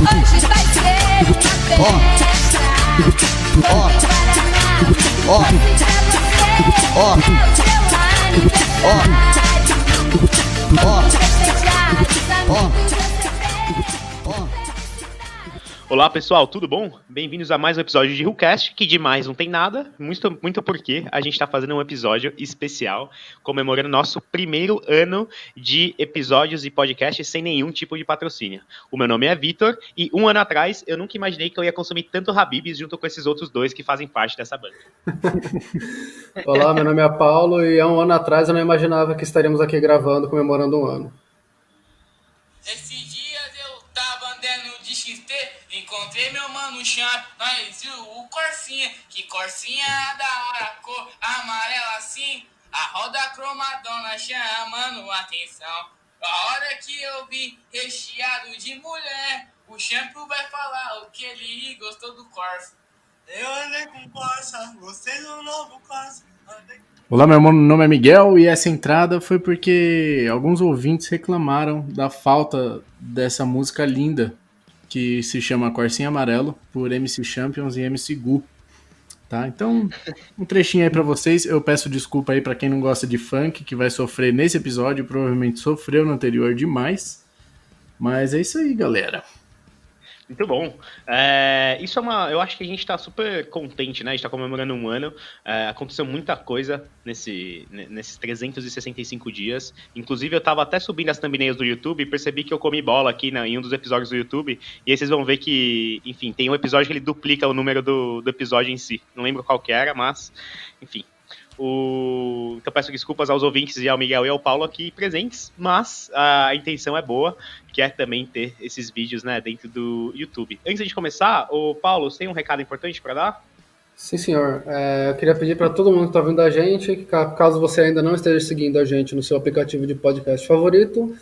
Hoje vai ser uma festa. Olá pessoal, tudo bom? Bem-vindos a mais um episódio de RuCast, que de mais não tem nada, muito porque a gente está fazendo um episódio especial, comemorando nosso primeiro ano de episódios e podcasts sem nenhum tipo de patrocínio. O meu nome é Vitor, e um ano atrás eu nunca imaginei que eu ia consumir tanto Habib's junto com esses outros dois que fazem parte dessa banda. Olá, meu nome é Paulo, e há um ano atrás eu não imaginava que estaríamos aqui gravando, comemorando um ano. Esses dias eu tava andando de XT, encontrei meu mano Champ, nós viu o Corsinha, que Corsinha da hora, cor amarela assim, a roda cromadona chamando atenção. A hora que eu vi recheado de mulher, o Champ vai falar o que ele gostou do Corsa. Eu andei com Corsa, gostei do novo Corsa, andei com... Olá, meu nome é Miguel e essa entrada foi porque alguns ouvintes reclamaram da falta dessa música linda que se chama Corsinha Amarelo por MC Champions e MC Gu, tá? Então, um trechinho aí pra vocês. Eu peço desculpa aí pra quem não gosta de funk, que vai sofrer nesse episódio, provavelmente sofreu no anterior demais, mas é isso aí, galera. Muito bom. Eu acho que a gente está super contente, né? A gente está comemorando um ano. Aconteceu muita coisa nesses 365 dias. Inclusive, eu estava até subindo as thumbnails do YouTube e percebi que eu comi bola aqui em um dos episódios do YouTube. E aí vocês vão ver que, enfim, tem um episódio que ele duplica o número do episódio em si. Não lembro qual que era, mas, enfim. Então peço desculpas aos ouvintes e ao Miguel e ao Paulo aqui presentes, mas a intenção é boa, que é também ter esses vídeos, né, dentro do YouTube. Antes de começar, Paulo, você tem um recado importante para dar? Sim, senhor. Eu queria pedir para todo mundo que está ouvindo a gente, que caso você ainda não esteja seguindo a gente no seu aplicativo de podcast favorito,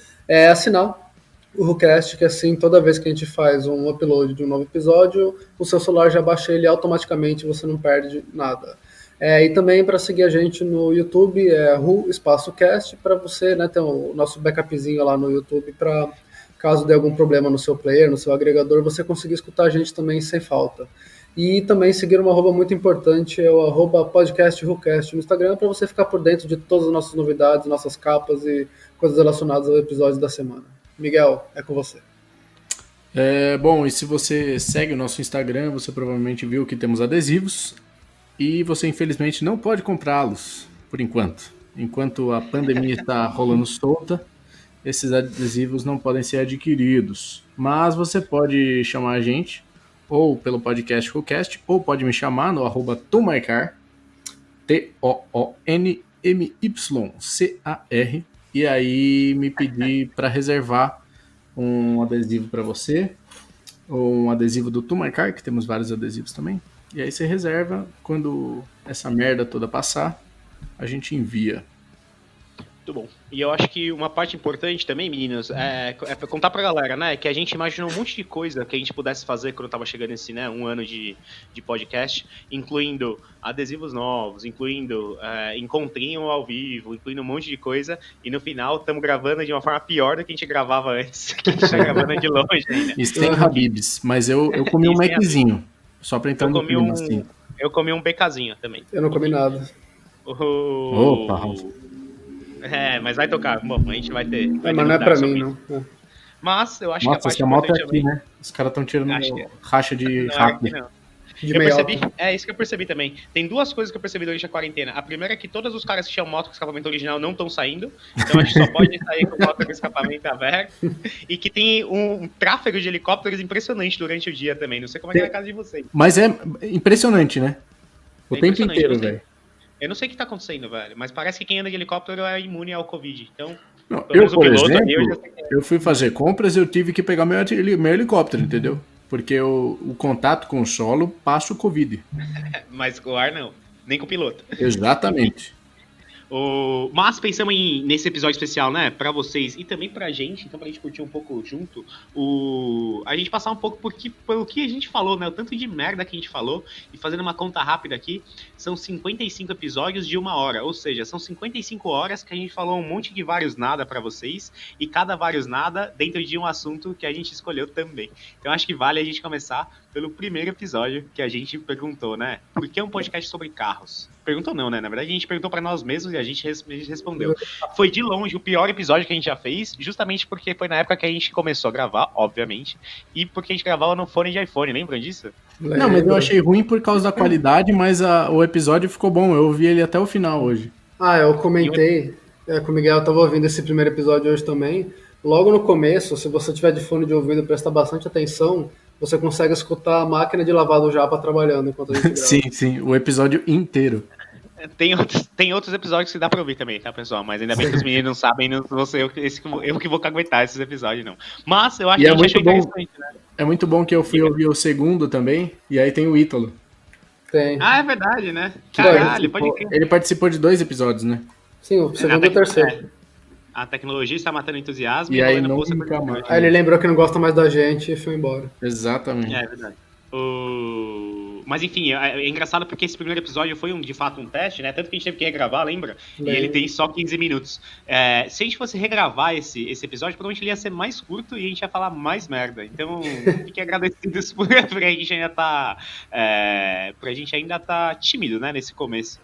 assinar o RuCast, que assim, toda vez que a gente faz um upload de um novo episódio, o seu celular já baixa ele automaticamente, você não perde nada. E também para seguir a gente no YouTube, RuCast, para você, né, ter o nosso backupzinho lá no YouTube, para caso dê algum problema no seu player, no seu agregador, você conseguir escutar a gente também sem falta. E também seguir uma arroba muito importante, é o arroba podcastrucast no Instagram, para você ficar por dentro de todas as nossas novidades, nossas capas e coisas relacionadas ao episódio da semana. Miguel, é com você. Bom, e se você segue o nosso Instagram, você provavelmente viu que temos adesivos. E você, infelizmente, não pode comprá-los, por enquanto. Enquanto a pandemia está rolando solta, esses adesivos não podem ser adquiridos. Mas você pode chamar a gente, ou pelo podcast RuCast, ou pode me chamar no arroba Toonmycar, TOONMYCAR, e aí me pedir para reservar um adesivo para você, ou um adesivo do Toonmycar, que temos vários adesivos também. E aí você reserva, quando essa merda toda passar, a gente envia. Muito bom. E eu acho que uma parte importante também, meninos, é contar pra galera, né, que a gente imaginou um monte de coisa que a gente pudesse fazer quando tava chegando esse, né, um ano de podcast, incluindo adesivos novos, incluindo encontrinho ao vivo, incluindo um monte de coisa, e no final estamos gravando de uma forma pior do que a gente gravava antes, que a gente tá gravando de longe ainda. E sem Habib's, mas eu comi um Maczinho. Só pra entrar eu no comi clima, assim. Eu comi um BKzinho também. Eu não comi nada. Opa! Mas vai tocar. Bom, a gente vai ter. Mas não é pra mim, não. Mas eu acho Nossa, que a parte essa moto importante é aqui, também... né? Os caras estão tirando que... racha de não, rápido. não. De Eu percebi, alto. isso que eu percebi também. Tem duas coisas que eu percebi durante a quarentena. A primeira é que todos os caras que tinham moto com escapamento original não estão saindo. Então a gente só pode sair com moto com escapamento aberto. E que tem um tráfego de helicópteros impressionante durante o dia também. Não sei como é que é na casa de vocês. Mas é impressionante, né? O tempo inteiro, velho. Eu não sei o que tá acontecendo, velho. Mas parece que quem anda de helicóptero é imune ao Covid. Então, Não, por exemplo, sei eu fui fazer compras e eu tive que pegar meu helicóptero, entendeu? Porque o contato com o solo passa o Covid. Mas com o ar não. Nem com o piloto. Exatamente. Mas pensamos nesse episódio especial, né, pra vocês e também pra gente, então pra gente curtir um pouco junto, a gente passar um pouco pelo que a gente falou, né, o tanto de merda que a gente falou, e fazendo uma conta rápida aqui, são 55 episódios de 1 hora, ou seja, são 55 horas que a gente falou um monte de vários nada pra vocês, e cada vários nada dentro de um assunto que a gente escolheu também. Então acho que vale a gente começar pelo primeiro episódio que a gente perguntou, né, por que um podcast sobre carros? Perguntou não, né, na verdade a gente perguntou pra nós mesmos e a gente respondeu. Foi de longe o pior episódio que a gente já fez, justamente porque foi na época que a gente começou a gravar, obviamente, e porque a gente gravava no fone de iPhone, lembram disso? Não, mas eu achei ruim por causa da qualidade, mas o episódio ficou bom, eu ouvi ele até o final hoje. Eu comentei com o Miguel, eu tava ouvindo esse primeiro episódio hoje também. Logo no começo, se você tiver de fone de ouvido e prestar bastante atenção, você consegue escutar a máquina de lavar do Japa trabalhando enquanto a gente grava. Sim, o episódio inteiro. Tem outros episódios que dá pra ouvir também, tá, pessoal? Mas ainda bem que os meninos não sabem, não vou ser eu que vou aguentar esses episódios, não. Mas eu acho que a gente achou interessante, né? É muito bom que eu fui ouvir o segundo também, e aí tem o Ítalo. Tem. Ah, é verdade, né? Caralho, pode crer. Ele participou de 2 episódios, né? Sim, o segundo e o terceiro. A tecnologia está matando entusiasmo e aí rolando não poça nunca mais. Aí ele lembrou que não gosta mais da gente e foi embora. Exatamente. É verdade. Mas enfim, é engraçado porque esse primeiro episódio foi de fato um teste, né? Tanto que a gente teve que regravar, lembra? E ele tem só 15 minutos. Se a gente fosse regravar esse episódio, provavelmente ele ia ser mais curto e a gente ia falar mais merda. Então, fiquem agradecidos por a gente ainda tá. Pra gente ainda tá tímido, né? Nesse começo.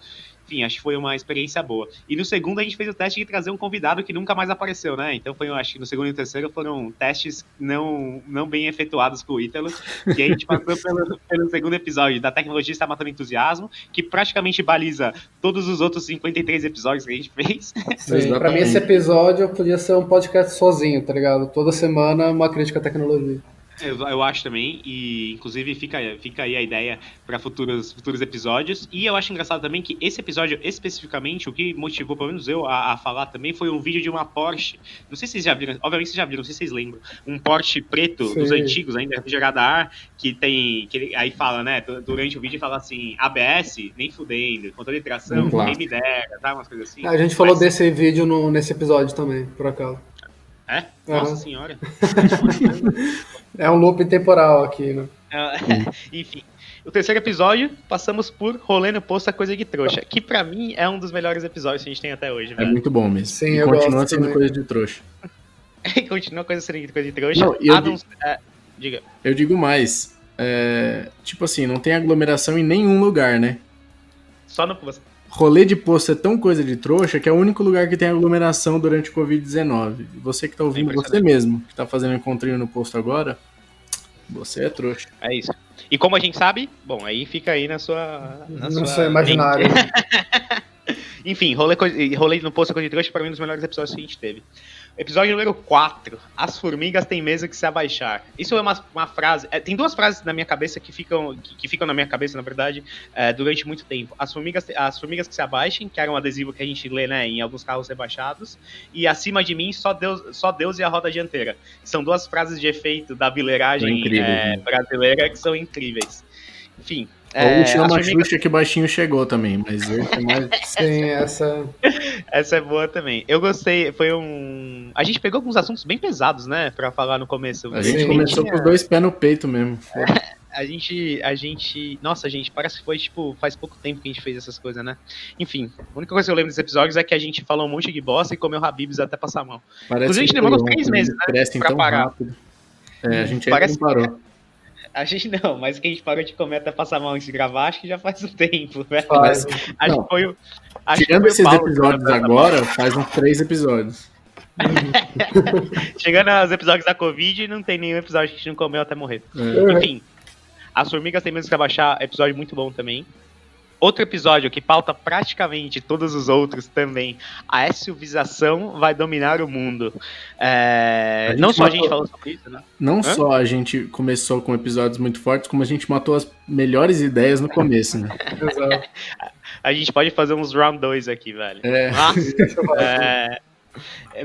Enfim, acho que foi uma experiência boa. E no segundo a gente fez o teste de trazer um convidado que nunca mais apareceu, né? Então acho que no segundo e no terceiro foram testes não bem efetuados com o Ítalo. E a gente passou pelo segundo episódio da Tecnologia Está Matando Entusiasmo, que praticamente baliza todos os outros 53 episódios que a gente fez. Sim, pra mim esse episódio podia ser um podcast sozinho, tá ligado? Toda semana uma crítica à tecnologia. Eu acho também, e inclusive fica aí a ideia para futuros episódios. E eu acho engraçado também que esse episódio especificamente, o que motivou pelo menos eu a falar também foi um vídeo de uma Porsche. Não sei se vocês já viram, obviamente vocês já viram, não sei se vocês lembram. Um Porsche preto, dos antigos ainda, refrigerado a ar, que aí fala, né, durante o vídeo fala assim, ABS, nem fudendo, controle de tração, nem me dera, tá, umas coisas assim. A gente falou desse vídeo nesse episódio também, por acaso. É? Nossa senhora. É um loop temporal aqui, né? Enfim. O terceiro episódio, passamos por Rolê no Posto, a Coisa de Trouxa, que pra mim é um dos melhores episódios que a gente tem até hoje, velho. É muito bom mesmo. Sim, e eu continua gosto sendo também. coisa de trouxa. Continua sendo coisa de trouxa. Não, diga. Eu digo mais. Tipo assim, não tem aglomeração em nenhum lugar, né? Só no posto. Rolê de posto é tão coisa de trouxa que é o único lugar que tem aglomeração durante o Covid-19. Você que tá ouvindo, você mesmo, que tá fazendo encontrinho no posto agora, você é trouxa. É isso. E como a gente sabe, bom, aí fica aí na sua imaginário. Enfim, Rolê no Posto, a Coisa de Trouxa, pra mim, um dos melhores episódios que a gente teve. Episódio número 4. As formigas têm medo que se abaixar. Isso é uma frase... tem duas frases na minha cabeça que ficam na minha cabeça, na verdade, durante muito tempo. As formigas que se abaixem, que era um adesivo que a gente lê, né, em alguns carros rebaixados. E acima de mim, só Deus e a roda dianteira. São duas frases de efeito da vileiragem brasileira que são incríveis. Enfim... Ou chama a Xuxa que baixinho chegou também, mas esse é mais... Sim, essa é boa também. Eu gostei, a gente pegou alguns assuntos bem pesados, né, pra falar no começo. A gente começou com os 2 pés no peito mesmo. A gente... Nossa, gente, parece que foi, faz pouco tempo que a gente fez essas coisas, né? Enfim, a única coisa que eu lembro desses episódios é que a gente falou um monte de bosta e comeu Habib's até passar mal. Parece Inclusive, a gente demorou 3 meses, né, pra parar. Rápido. A gente ainda não parou. A gente não, mas que a gente parou de comer até passar mal antes de gravar, acho que já faz um tempo, velho. Faz. Acho que foi o... Tirando esses episódios agora, faz uns 3 episódios. Chegando aos episódios da Covid, não tem nenhum episódio que a gente não comeu até morrer. Enfim, As Formigas Têm Medo de Se Abaixar, episódio muito bom também. Outro episódio que pauta praticamente todos os outros também. A SUVização vai dominar o mundo. Não só a gente falou sobre isso, né? Não só a gente começou com episódios muito fortes, como a gente matou as melhores ideias no começo, né? Exato. A gente pode fazer uns round 2 aqui, velho.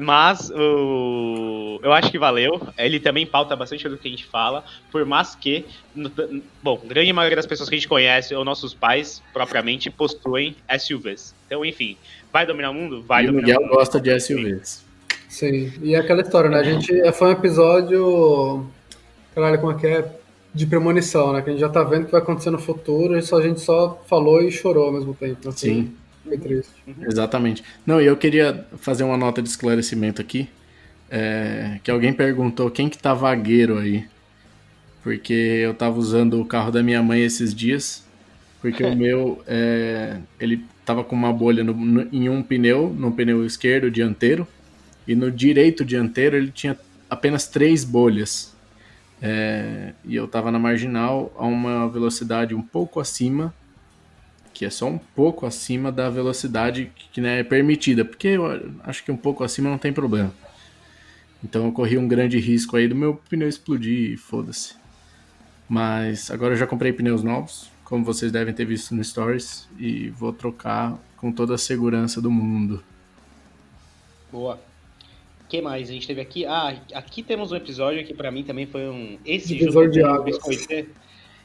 Mas eu acho que valeu. Ele também pauta bastante do que a gente fala, por mais que, bom, grande maioria das pessoas que a gente conhece, ou nossos pais, propriamente, possuem SUVs. Então, enfim, vai dominar o mundo? Vai E o dominar Miguel o mundo. gosta de SUVs. Sim, e é aquela história, né? A gente foi um episódio, caralho, como é que é? De premonição, né? Que a gente já tá vendo o que vai acontecer no futuro e a gente só falou e chorou ao mesmo tempo. Né? Sim. Foi triste. Exatamente. Não, e eu queria fazer uma nota de esclarecimento aqui. Que alguém perguntou quem que tá vagueiro aí. Porque eu tava usando o carro da minha mãe esses dias. Porque o meu, ele tava com uma bolha em um pneu, no pneu esquerdo dianteiro. E no direito dianteiro ele tinha apenas 3 bolhas. E eu tava na marginal a uma velocidade um pouco acima, que é só um pouco acima da velocidade que né, é permitida, porque eu acho que um pouco acima não tem problema. Então eu corri um grande risco aí do meu pneu explodir e foda-se. Mas agora eu já comprei pneus novos, como vocês devem ter visto no Stories, e vou trocar com toda a segurança do mundo. Boa. O que mais a gente teve aqui? Aqui temos um episódio que pra mim também foi esse Divisor junto de com o águas. Biscoiteiro.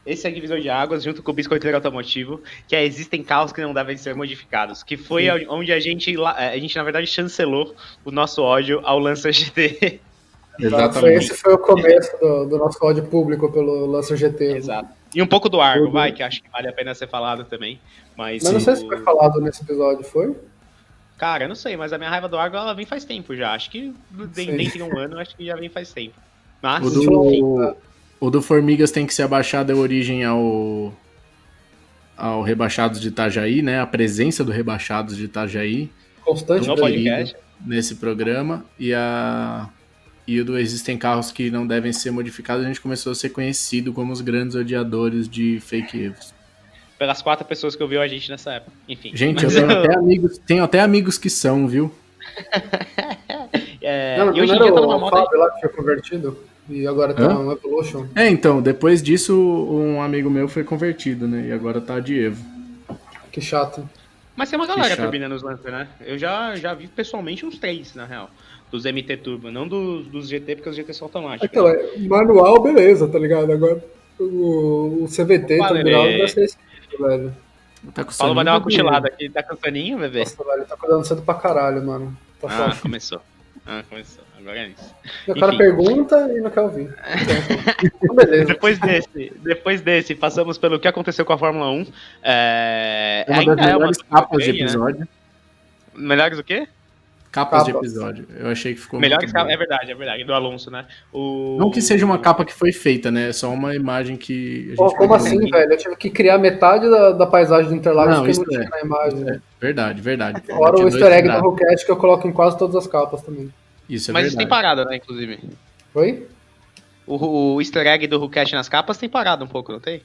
Esse é o divisor de águas junto com o Biscoiteiro Automotivo, que existem carros que não devem ser modificados, que foi onde a gente na verdade chancelou o nosso ódio ao Lancer GT. Exatamente. Esse foi o começo do nosso ódio público pelo Lancer GT. Exato. E um pouco do Argo, que acho que vale a pena ser falado também. Mas não sei se foi falado nesse episódio, foi? Cara, eu não sei, mas a minha raiva do Argo, ela vem faz tempo já. Acho que dentro de um ano, acho que já vem faz tempo. Mas, o do Formigas tem que se abaixar deu origem ao Rebaixados de Itajaí, né? A presença do Rebaixados de Itajaí. Constante no podcast. Nesse programa. E o do Existem Carros que não devem ser modificados, a gente começou a ser conhecido como os grandes odiadores de fake erros. Pelas 4 pessoas que ouviu a gente nessa época. Enfim. Gente, eu tenho até amigos que são, viu? Não, e hoje em era dia tá numa o moda. Fábio lá que foi convertido e agora tá no Evolution. Então, depois disso, um amigo meu foi convertido, né? E agora tá de Evo. Que chato. Mas tem uma galera chato. turbinando os Lancer, né? Eu já vi pessoalmente uns 3, na real. Dos MT Turbo, não dos GT, porque os GT são automáticos. Então, manual, beleza, tá ligado? Agora o CVT turbinado vai ser esse, velho. Tá com O Paulo vai dar uma cochilada aqui. Tá cansaninho, bebê? Nossa, velho, tá acordando cedo pra caralho, mano. Tá foda. Começou. Agora é isso. O cara pergunta e não quer ouvir. Então, beleza. Depois desse, passamos pelo que aconteceu com a Fórmula 1. Uma das melhores capas de episódio. Né? Melhores o quê? Capas de episódio. Eu achei que ficou melhores muito bom. É verdade. Do Alonso, né? Não que seja uma capa que foi feita, né? É só uma imagem que a gente... como assim, velho? Eu tive que criar metade da paisagem do Interlagos que não tinha na imagem. Verdade. Fora o easter egg do Rocket que eu coloco em quase todas as capas também. Isso é Mas verdade. isso tem parado, né, inclusive? Oi? O easter egg do Rocket nas capas tem parado um pouco, não tem?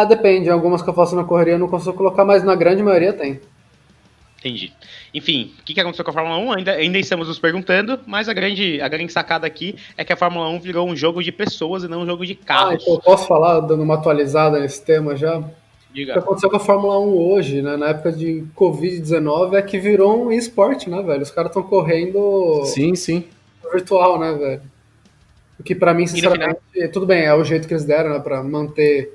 Depende. Algumas que eu faço na correria eu não consigo colocar, mas na grande maioria tem. Entendi. Enfim, o que aconteceu com a Fórmula 1? Ainda estamos nos perguntando, mas a grande sacada aqui é que a Fórmula 1 virou um jogo de pessoas e não um jogo de carros. Então eu posso falar, dando uma atualizada nesse tema já? Diga. O que aconteceu com a Fórmula 1 hoje, né, na época de Covid-19, é que virou um esporte, né, velho? Os caras estão correndo Sim. virtual, né, velho? O que pra mim, sinceramente, tudo bem, é o jeito que eles deram, né, pra manter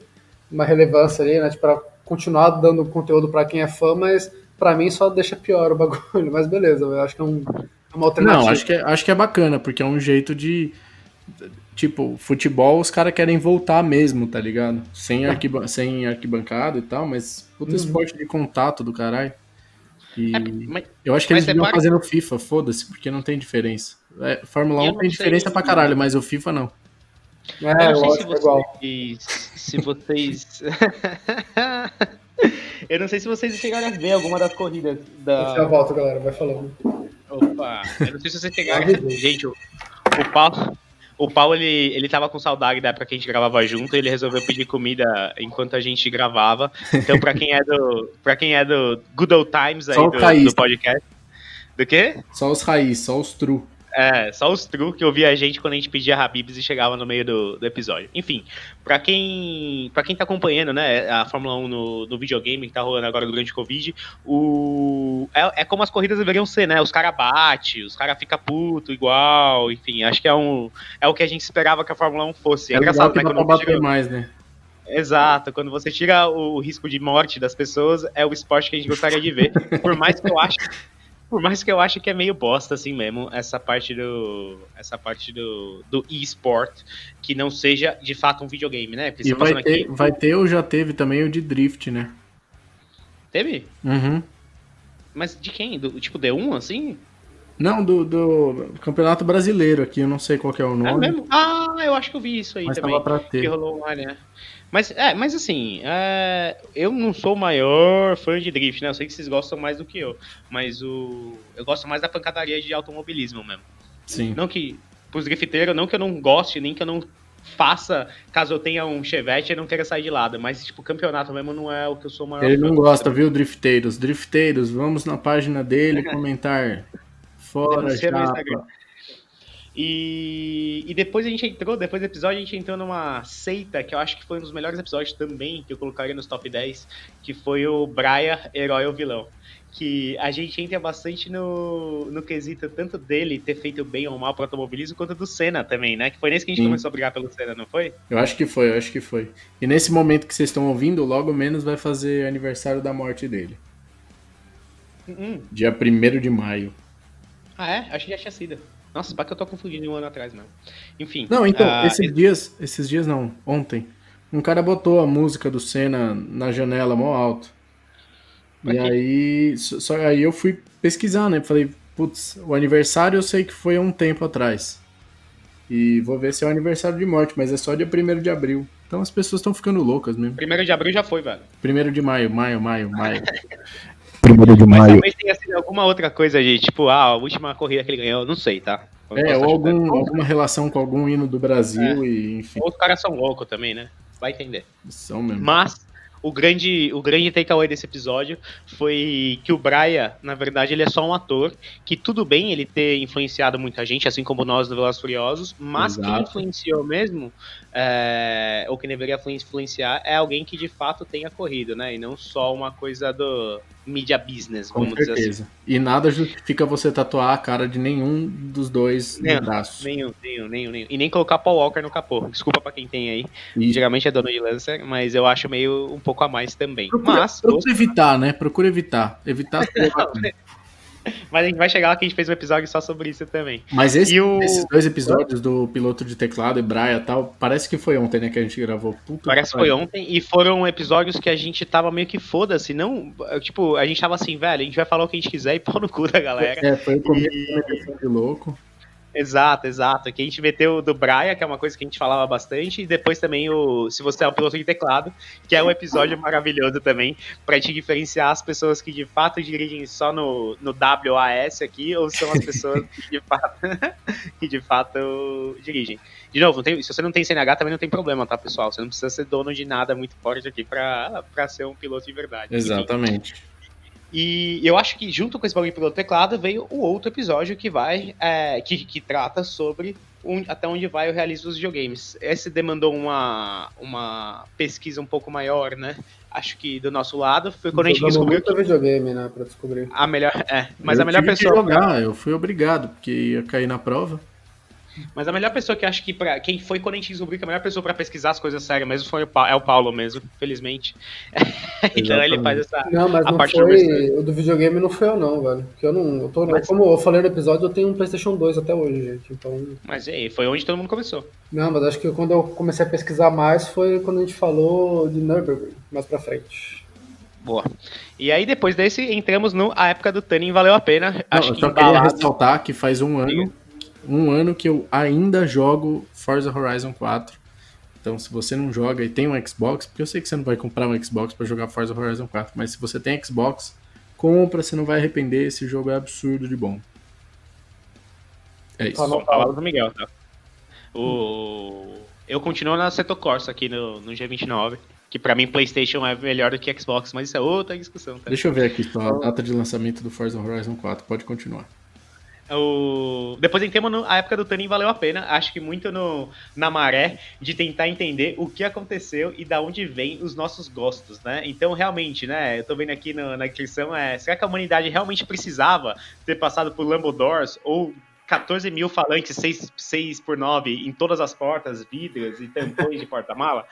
uma relevância ali, né, pra continuar dando conteúdo pra quem é fã, mas pra mim só deixa pior o bagulho. Mas beleza, eu acho que é uma alternativa. Não, acho que é bacana, porque é um jeito de... Tipo, futebol, os caras querem voltar mesmo, tá ligado? Sem arquibancada e tal, mas puta esporte de contato do caralho. E eu acho que eles deviam fazer no FIFA, foda-se, porque não tem diferença. Fórmula 1 tem diferença pra caralho, mas o FIFA não. Eu não sei se vocês... Eu não sei se vocês chegaram a ver alguma das corridas da... Já volto, galera, vai falando. Opa, eu não sei se vocês chegaram... Gente, o Paulo, ele tava com saudade da época que a gente gravava junto e ele resolveu pedir comida enquanto a gente gravava. Então, pra quem é do Good Old Times aí do podcast... Do quê? Só os raiz, só os true. Só os true que ouvia a gente quando a gente pedia Habibs e chegava no meio do episódio. Enfim, pra quem tá acompanhando, né, a Fórmula 1 no videogame que tá rolando agora durante o Covid, É como as corridas deveriam ser, né? Os caras batem, os caras ficam puto igual, enfim, acho que é o que a gente esperava que a Fórmula 1 fosse. É engraçado, né? Quando dá pra bater mais, né? Exato, quando você tira o risco de morte das pessoas, é o esporte que a gente gostaria de ver. Por mais que eu ache que é meio bosta assim mesmo, essa parte do e-sport, que não seja de fato um videogame, né? Porque E vai ter ou já teve também o de Drift, né? Teve? Uhum. Mas de quem? Tipo D1, assim? Não, do Campeonato Brasileiro aqui, eu não sei qual que é o É nome. mesmo? Ah, eu acho que eu vi isso aí Mas também. tava pra ter. Que rolou uma área. Mas assim, eu não sou o maior fã de drift, né? Eu sei que vocês gostam mais do que eu. Mas eu gosto mais da pancadaria de automobilismo mesmo. Sim. Não que, pros drifteiros, não que eu não goste, nem que eu não faça, caso eu tenha um Chevette, eu não queira sair de lado. Mas, tipo, campeonato mesmo não é o que eu sou o maior Ele fã. não gosta, viu, Drifteiros? Drifteiros, vamos na página dele comentar. Fora, Denuncia no Instagram. chapa. E depois depois do episódio, a gente entrou numa seita que eu acho que foi um dos melhores episódios também, que eu colocaria nos top 10, que foi o Brian, Herói ou Vilão. Que a gente entra bastante no quesito tanto dele ter feito bem ou mal pro automobilismo, quanto do Senna também, né? Que foi nesse que a gente começou a brigar pelo Senna, não foi? Eu acho que foi. E nesse momento que vocês estão ouvindo, logo menos vai fazer aniversário da morte dele. Dia 1º de maio. Ah, é? Acho que já tinha sido. Nossa, para que eu tô confundindo um ano atrás mesmo. Enfim. Não, então, esses dias não, ontem, um cara botou a música do Senna na janela mó alto. Pra E quê? aí, aí eu fui pesquisar, né? Falei, putz, o aniversário eu sei que foi há um tempo atrás. E vou ver se é o aniversário de morte, mas é só dia 1º de abril. Então as pessoas estão ficando loucas mesmo. 1º de abril já foi, velho. 1º de maio. 1º de Mas maio. talvez tenha sido alguma outra coisa de, tipo, a última corrida que ele ganhou, não sei, tá? Ou alguma relação com algum hino do Brasil e enfim. Ou os caras são loucos também, né? Vai entender. São mesmo. Mas o grande takeaway desse episódio foi que o Brian, na verdade, ele é só um ator, que tudo bem ele ter influenciado muita gente, assim como nós do Velozes e Furiosos, mas Exato. quem influenciou mesmo, ou quem deveria influenciar, é alguém que de fato tenha corrido, né? E não só uma coisa do media business, Com vamos dizer assim. certeza. E nada justifica você tatuar a cara de nenhum dos dois no braço. Nenhum. E nem colocar Paul Walker no capô. Desculpa pra quem tem aí. E Geralmente é dono de Lancer, mas eu acho meio um pouco a mais também. procura evitar, né? Procura evitar. Evitar. Mas a gente vai chegar lá que a gente fez um episódio só sobre isso também. Mas esses 2 episódios do piloto de teclado e Brian e tal, parece que foi ontem, né, que a gente gravou. Puta Parece que foi ontem, e foram episódios que a gente tava meio que foda-se, não, tipo, a gente tava assim, velho, a gente vai falar o que a gente quiser e pau no cu da galera. Foi o começo da negação de louco. Exato. Aqui a gente meteu do Brian, que é uma coisa que a gente falava bastante, e depois também Se Você é um Piloto de Teclado, que é um episódio maravilhoso também, pra gente diferenciar as pessoas que de fato dirigem só no WAS aqui, ou são as pessoas que de fato dirigem. De novo, se você não tem CNH, também não tem problema, tá, pessoal? Você não precisa ser dono de nada muito forte aqui pra ser um piloto de verdade. Exatamente. Enfim. E eu acho que junto com esse bagulho pelo teclado veio o outro episódio que que trata sobre até onde vai o realismo dos videogames. Esse demandou uma pesquisa um pouco maior, né? Acho que do nosso lado foi quando a gente descobriu muito videogame, né, pra descobrir. a melhor tive pessoa que jogar, eu fui obrigado, porque ia cair na prova. Mas a melhor pessoa que acho que quem foi quando a gente descobriu que a melhor pessoa pra pesquisar as coisas sérias mesmo é o Paulo mesmo, felizmente. Então ele faz essa Não, mas a não parte foi. O do videogame não foi eu, não, velho. Porque eu não. Como eu falei no episódio, eu tenho um PlayStation 2 até hoje, gente. Então. Mas aí, foi onde todo mundo começou. Não, mas acho que quando eu comecei a pesquisar mais foi quando a gente falou de Nürburgring, mais pra frente. Boa. E aí, depois desse, entramos a época do Tuning Valeu a Pena. Acho Eu que só queria embalado. ressaltar que faz um ano que eu ainda jogo Forza Horizon 4. Então, se você não joga e tem um Xbox, porque eu sei que você não vai comprar um Xbox pra jogar Forza Horizon 4, mas se você tem Xbox, compra, você não vai arrepender, esse jogo é absurdo de bom. É isso. São palavras do Miguel, tá? Eu continuo na Assetto Corsa aqui no G29, que pra mim PlayStation é melhor do que Xbox, mas isso é outra discussão, tá? Deixa eu ver aqui só a data de lançamento do Forza Horizon 4, pode continuar. Depois entramos a época do Tuning, valeu a pena. Acho que muito na maré de tentar entender o que aconteceu e da onde vem os nossos gostos, né? Então, realmente, né? Eu tô vendo aqui na descrição, será que a humanidade realmente precisava ter passado por Lambodors ou 14 mil falantes 6x9 em todas as portas, vidros e tampões de porta-mala?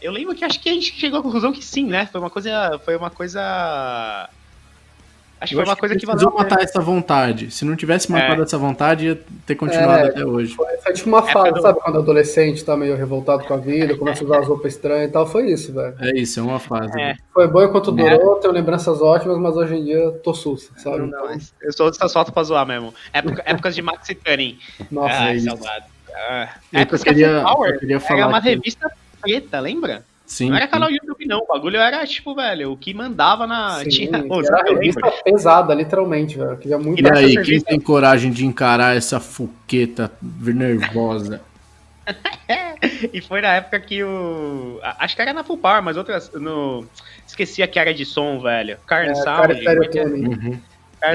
Eu lembro que acho que a gente chegou à conclusão que sim, né? Foi uma coisa. Acho que foi uma coisa que valeu. Precisou matar essa vontade. Se não tivesse matado essa vontade, ia ter continuado até hoje. Foi tipo uma fase, sabe? Quando o adolescente tá meio revoltado com a vida, começa a usar as roupas estranhas e tal. Foi isso, velho. É isso, é uma fase. Foi bom enquanto durou, tenho lembranças ótimas, mas hoje em dia tô sussa, sabe? Não, eu sou dessas fotos pra zoar mesmo. Épocas de Maxi Turing. Nossa, isso. Saudade. Eu queria falar era uma que- revista preta, lembra? Sim. Não era canal de YouTube, não. O bagulho era, tipo, velho, o que mandava na. Sim, Pô, era sabe, eu revista lembro. pesada, literalmente, velho. Queria muito. E aí, Essa quem tem coragem de encarar essa fuqueta nervosa? E foi na época que acho que era na Full Power, mas outras. Esqueci a que era de som, velho. Carne Sound. Tony.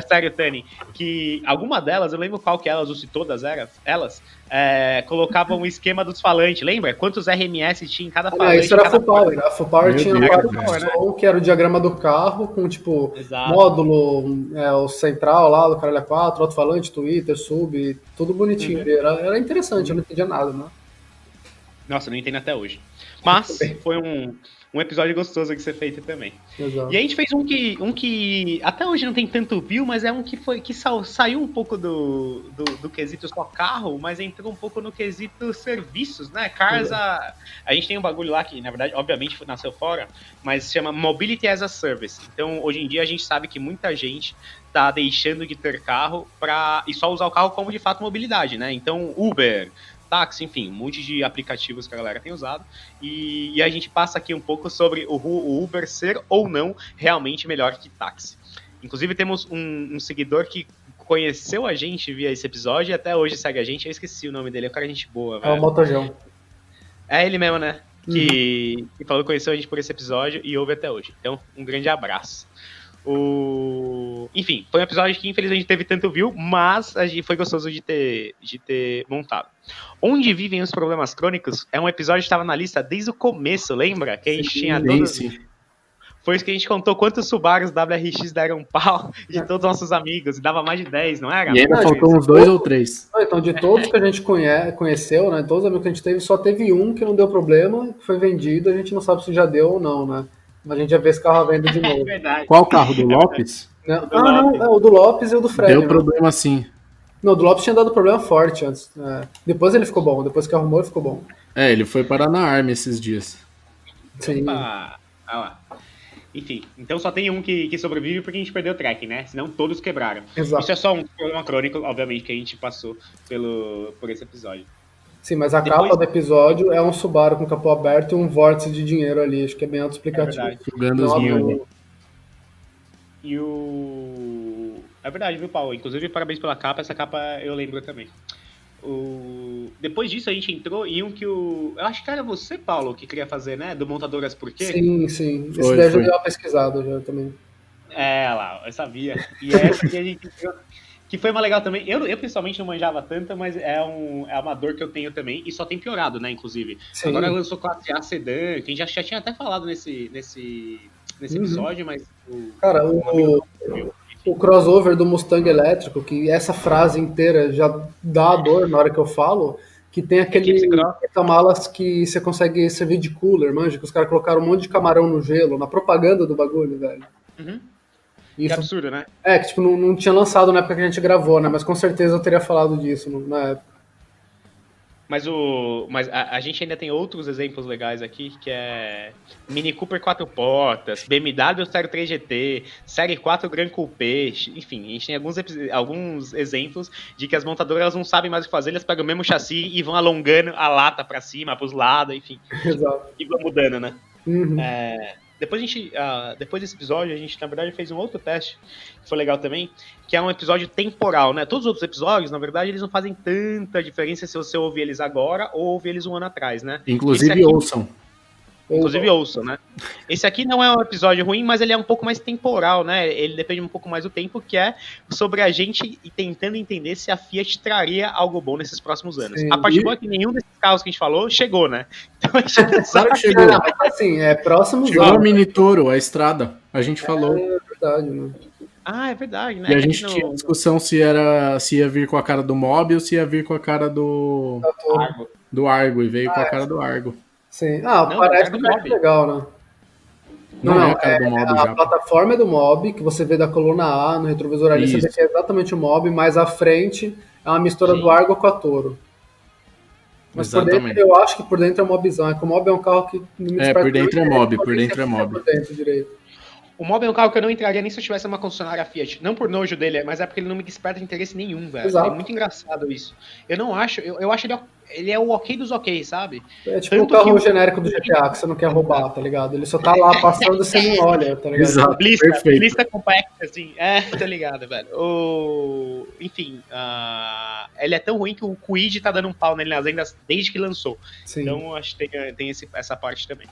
Stereo Tuning, que alguma delas, eu lembro qual que elas, ou se todas elas, colocavam um esquema dos falantes, lembra? Quantos RMS tinha em cada falante? Isso era Full Power. A Full Power Meu tinha Deus, parte né? do som, que era o diagrama do carro, com tipo Exato. módulo, o central lá do Caralho 4, alto-falante, Twitter, sub, tudo bonitinho. Era interessante, eu não entendia nada, né? Nossa, não entendo até hoje. Mas foi um episódio gostoso que você fez também. Exato. E a gente fez um que até hoje não tem tanto view, mas é um que saiu um pouco do quesito só carro, mas entrou um pouco no quesito serviços, né? Cars, a gente tem um bagulho lá que, na verdade, obviamente nasceu fora, mas se chama Mobility as a Service. Então, hoje em dia, a gente sabe que muita gente tá deixando de ter carro e só usar o carro como, de fato, mobilidade, né? Então, Uber, táxi, enfim, um monte de aplicativos que a galera tem usado, e a gente passa aqui um pouco sobre o Uber ser ou não realmente melhor que táxi. Inclusive temos um seguidor que conheceu a gente via esse episódio e até hoje segue a gente, eu esqueci o nome dele, é um cara gente boa, velho. É o Motojão. É ele mesmo, né? Que falou que conheceu a gente por esse episódio e ouve até hoje. Então, um grande abraço. Enfim, foi um episódio que infelizmente teve tanto view, mas foi gostoso de ter montado. Onde vivem os problemas crônicos é um episódio que estava na lista desde o começo, lembra? Que a gente tinha todos. Sim. Foi isso que a gente contou quantos Subarus WRX deram pau de todos os nossos amigos, e dava mais de 10, não era? E ainda Não, faltou uns 2 ou 3. Então, de todos que a gente conheceu, né? Todos os amigos que a gente teve, só teve um que não deu problema, que foi vendido, a gente não sabe se já deu ou não, né? Mas a gente já vê esse carro à venda de É novo. verdade. Qual carro? Do Lopes? Não, o do Lopes e o do Fred. Deu né? problema sim. Não, o do Lopes tinha dado problema forte antes. Depois ele ficou bom, depois que arrumou ele ficou bom. Ele foi parar na Army esses dias. Sim. Ah lá. Enfim, então só tem um que sobrevive porque a gente perdeu o track, né? Senão todos quebraram. Exato. Isso é só um problema crônico, obviamente, que a gente passou por esse episódio. Sim, mas a Depois- capa do episódio é um Subaru com capô aberto e um vórtice de dinheiro ali. Acho que é bem autoexplicativo. É verdade. Sugando os Não, ninhos. E É verdade, viu, Paulo? Inclusive, parabéns pela capa. Essa capa eu lembro também. Depois disso, a gente entrou em um que eu acho que era você, Paulo, que queria fazer, né? Do Montadoras Por Quê? Sim. Esse Foi, daí eu já foi. dei uma pesquisada já também. Lá, eu sabia. E essa que a gente entrou, que foi uma legal também. Eu pessoalmente não manjava tanto, mas é uma dor que eu tenho também. E só tem piorado, né, inclusive. Sim. Agora lançou classe A sedã, que a gente já tinha até falado nesse episódio, mas... Cara, o crossover do Mustang elétrico, que essa frase inteira já dá dor na hora que eu falo, que tem aquele Equipe Cross. porta-malas que você consegue servir de cooler, manja, que os caras colocaram um monte de camarão no gelo, na propaganda do bagulho, velho. Uhum. Que Isso, absurdo, né? que tipo, não tinha lançado na época que a gente gravou, né, mas com certeza eu teria falado disso na época. Mas a gente ainda tem outros exemplos legais aqui, que é Mini Cooper 4 portas, BMW Série 3 GT, Série 4 Gran Coupé, enfim, a gente tem alguns exemplos de que as montadoras elas não sabem mais o que fazer, elas pegam o mesmo chassi e vão alongando a lata pra cima, pros lados, enfim, Exato. e vão mudando, né? Uhum. Depois desse episódio, a gente, na verdade, fez um outro teste, que foi legal também, que é um episódio temporal, né? Todos os outros episódios, na verdade, eles não fazem tanta diferença se você ouvir eles agora ou ouvir eles um ano atrás, né? Inclusive Esse aqui- ouçam. Inclusive ouçam, né? Esse aqui não é um episódio ruim, mas ele é um pouco mais temporal, né? Ele depende um pouco mais do tempo, que é sobre a gente tentando entender se a Fiat traria algo bom nesses próximos anos. Sim. A parte boa é que nenhum desses carros que a gente falou chegou, né? Então a gente Claro que chegou. Não, mas assim, próximos Chegou a anos. Mini Toro, a estrada. A gente falou. É verdade, né? Ah, é verdade, né? E a É gente que tinha discussão se ia vir com a cara do Mob ou se ia vir com a cara do Argo. E veio com a cara do Argo. Sim. Não, parece do que é Mob. legal, né? Não é a cara do Mob A já. plataforma é do Mob, que você vê da coluna A no retrovisor ali, você Isso. vê que é exatamente o Mob, mas a frente é uma mistura Sim. do Argo com a Toro. Mas por Exatamente. dentro, eu acho que por dentro é Mobzão. É que o Mob é um carro que não me desperta por dentro é muito Mob, interesse, por dentro é nem sei o que Mob. por dentro direito. O Mob é um carro que eu não entraria nem se eu tivesse uma concessionária Fiat. Não por nojo dele, mas é porque ele não me desperta interesse nenhum, velho. Exato. É muito engraçado isso. Eu não acho, eu acho ele é o ok dos ok, sabe? É tipo o Tanto carro que genérico do GTA que você não quer roubar, tá ligado? Ele só tá lá passando e você não olha, tá ligado? Exato. Perfeito. Blista compacta, assim. Tá ligado, velho. Enfim, ele é tão ruim que o Kwid tá dando um pau nele nas vendas desde que lançou. Sim. Então, acho que tem essa parte também.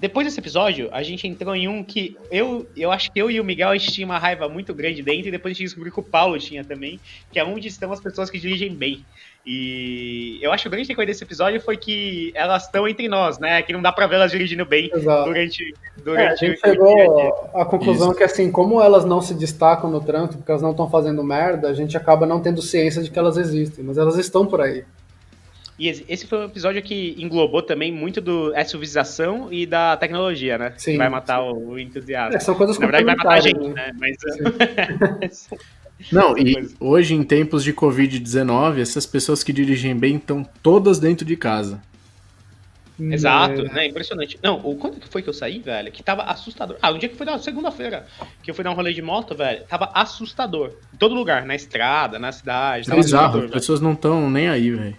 Depois desse episódio, a gente entrou em um que eu acho que eu e o Miguel a gente tinha uma raiva muito grande dentro, e depois a gente descobriu que o Paulo tinha também, que é onde estão as pessoas que dirigem bem. E eu acho que o grande coisa desse episódio foi que elas estão entre nós, né? Que não dá pra ver elas dirigindo bem Exato. durante A gente o dia a dia. chegou à conclusão que, assim, como elas não se destacam no trânsito, porque elas não estão fazendo merda, a gente acaba não tendo ciência de que elas existem, mas elas estão por aí. E esse foi um episódio que englobou também muito do SUVização e da tecnologia, né? Sim, Que vai matar o entusiasmo. São coisas Na verdade, vai matar a gente, complementares, né? Mas... Não, e hoje, em tempos de Covid-19, essas pessoas que dirigem bem estão todas dentro de casa. Exato, né? Impressionante. Não, quando que foi que eu saí, velho? Que tava assustador. Um dia que foi na segunda-feira, que eu fui dar um rolê de moto, velho, tava assustador. Em todo lugar, na estrada, na cidade. Tava Bizarro, assustador, as velho. pessoas não estão nem aí, velho.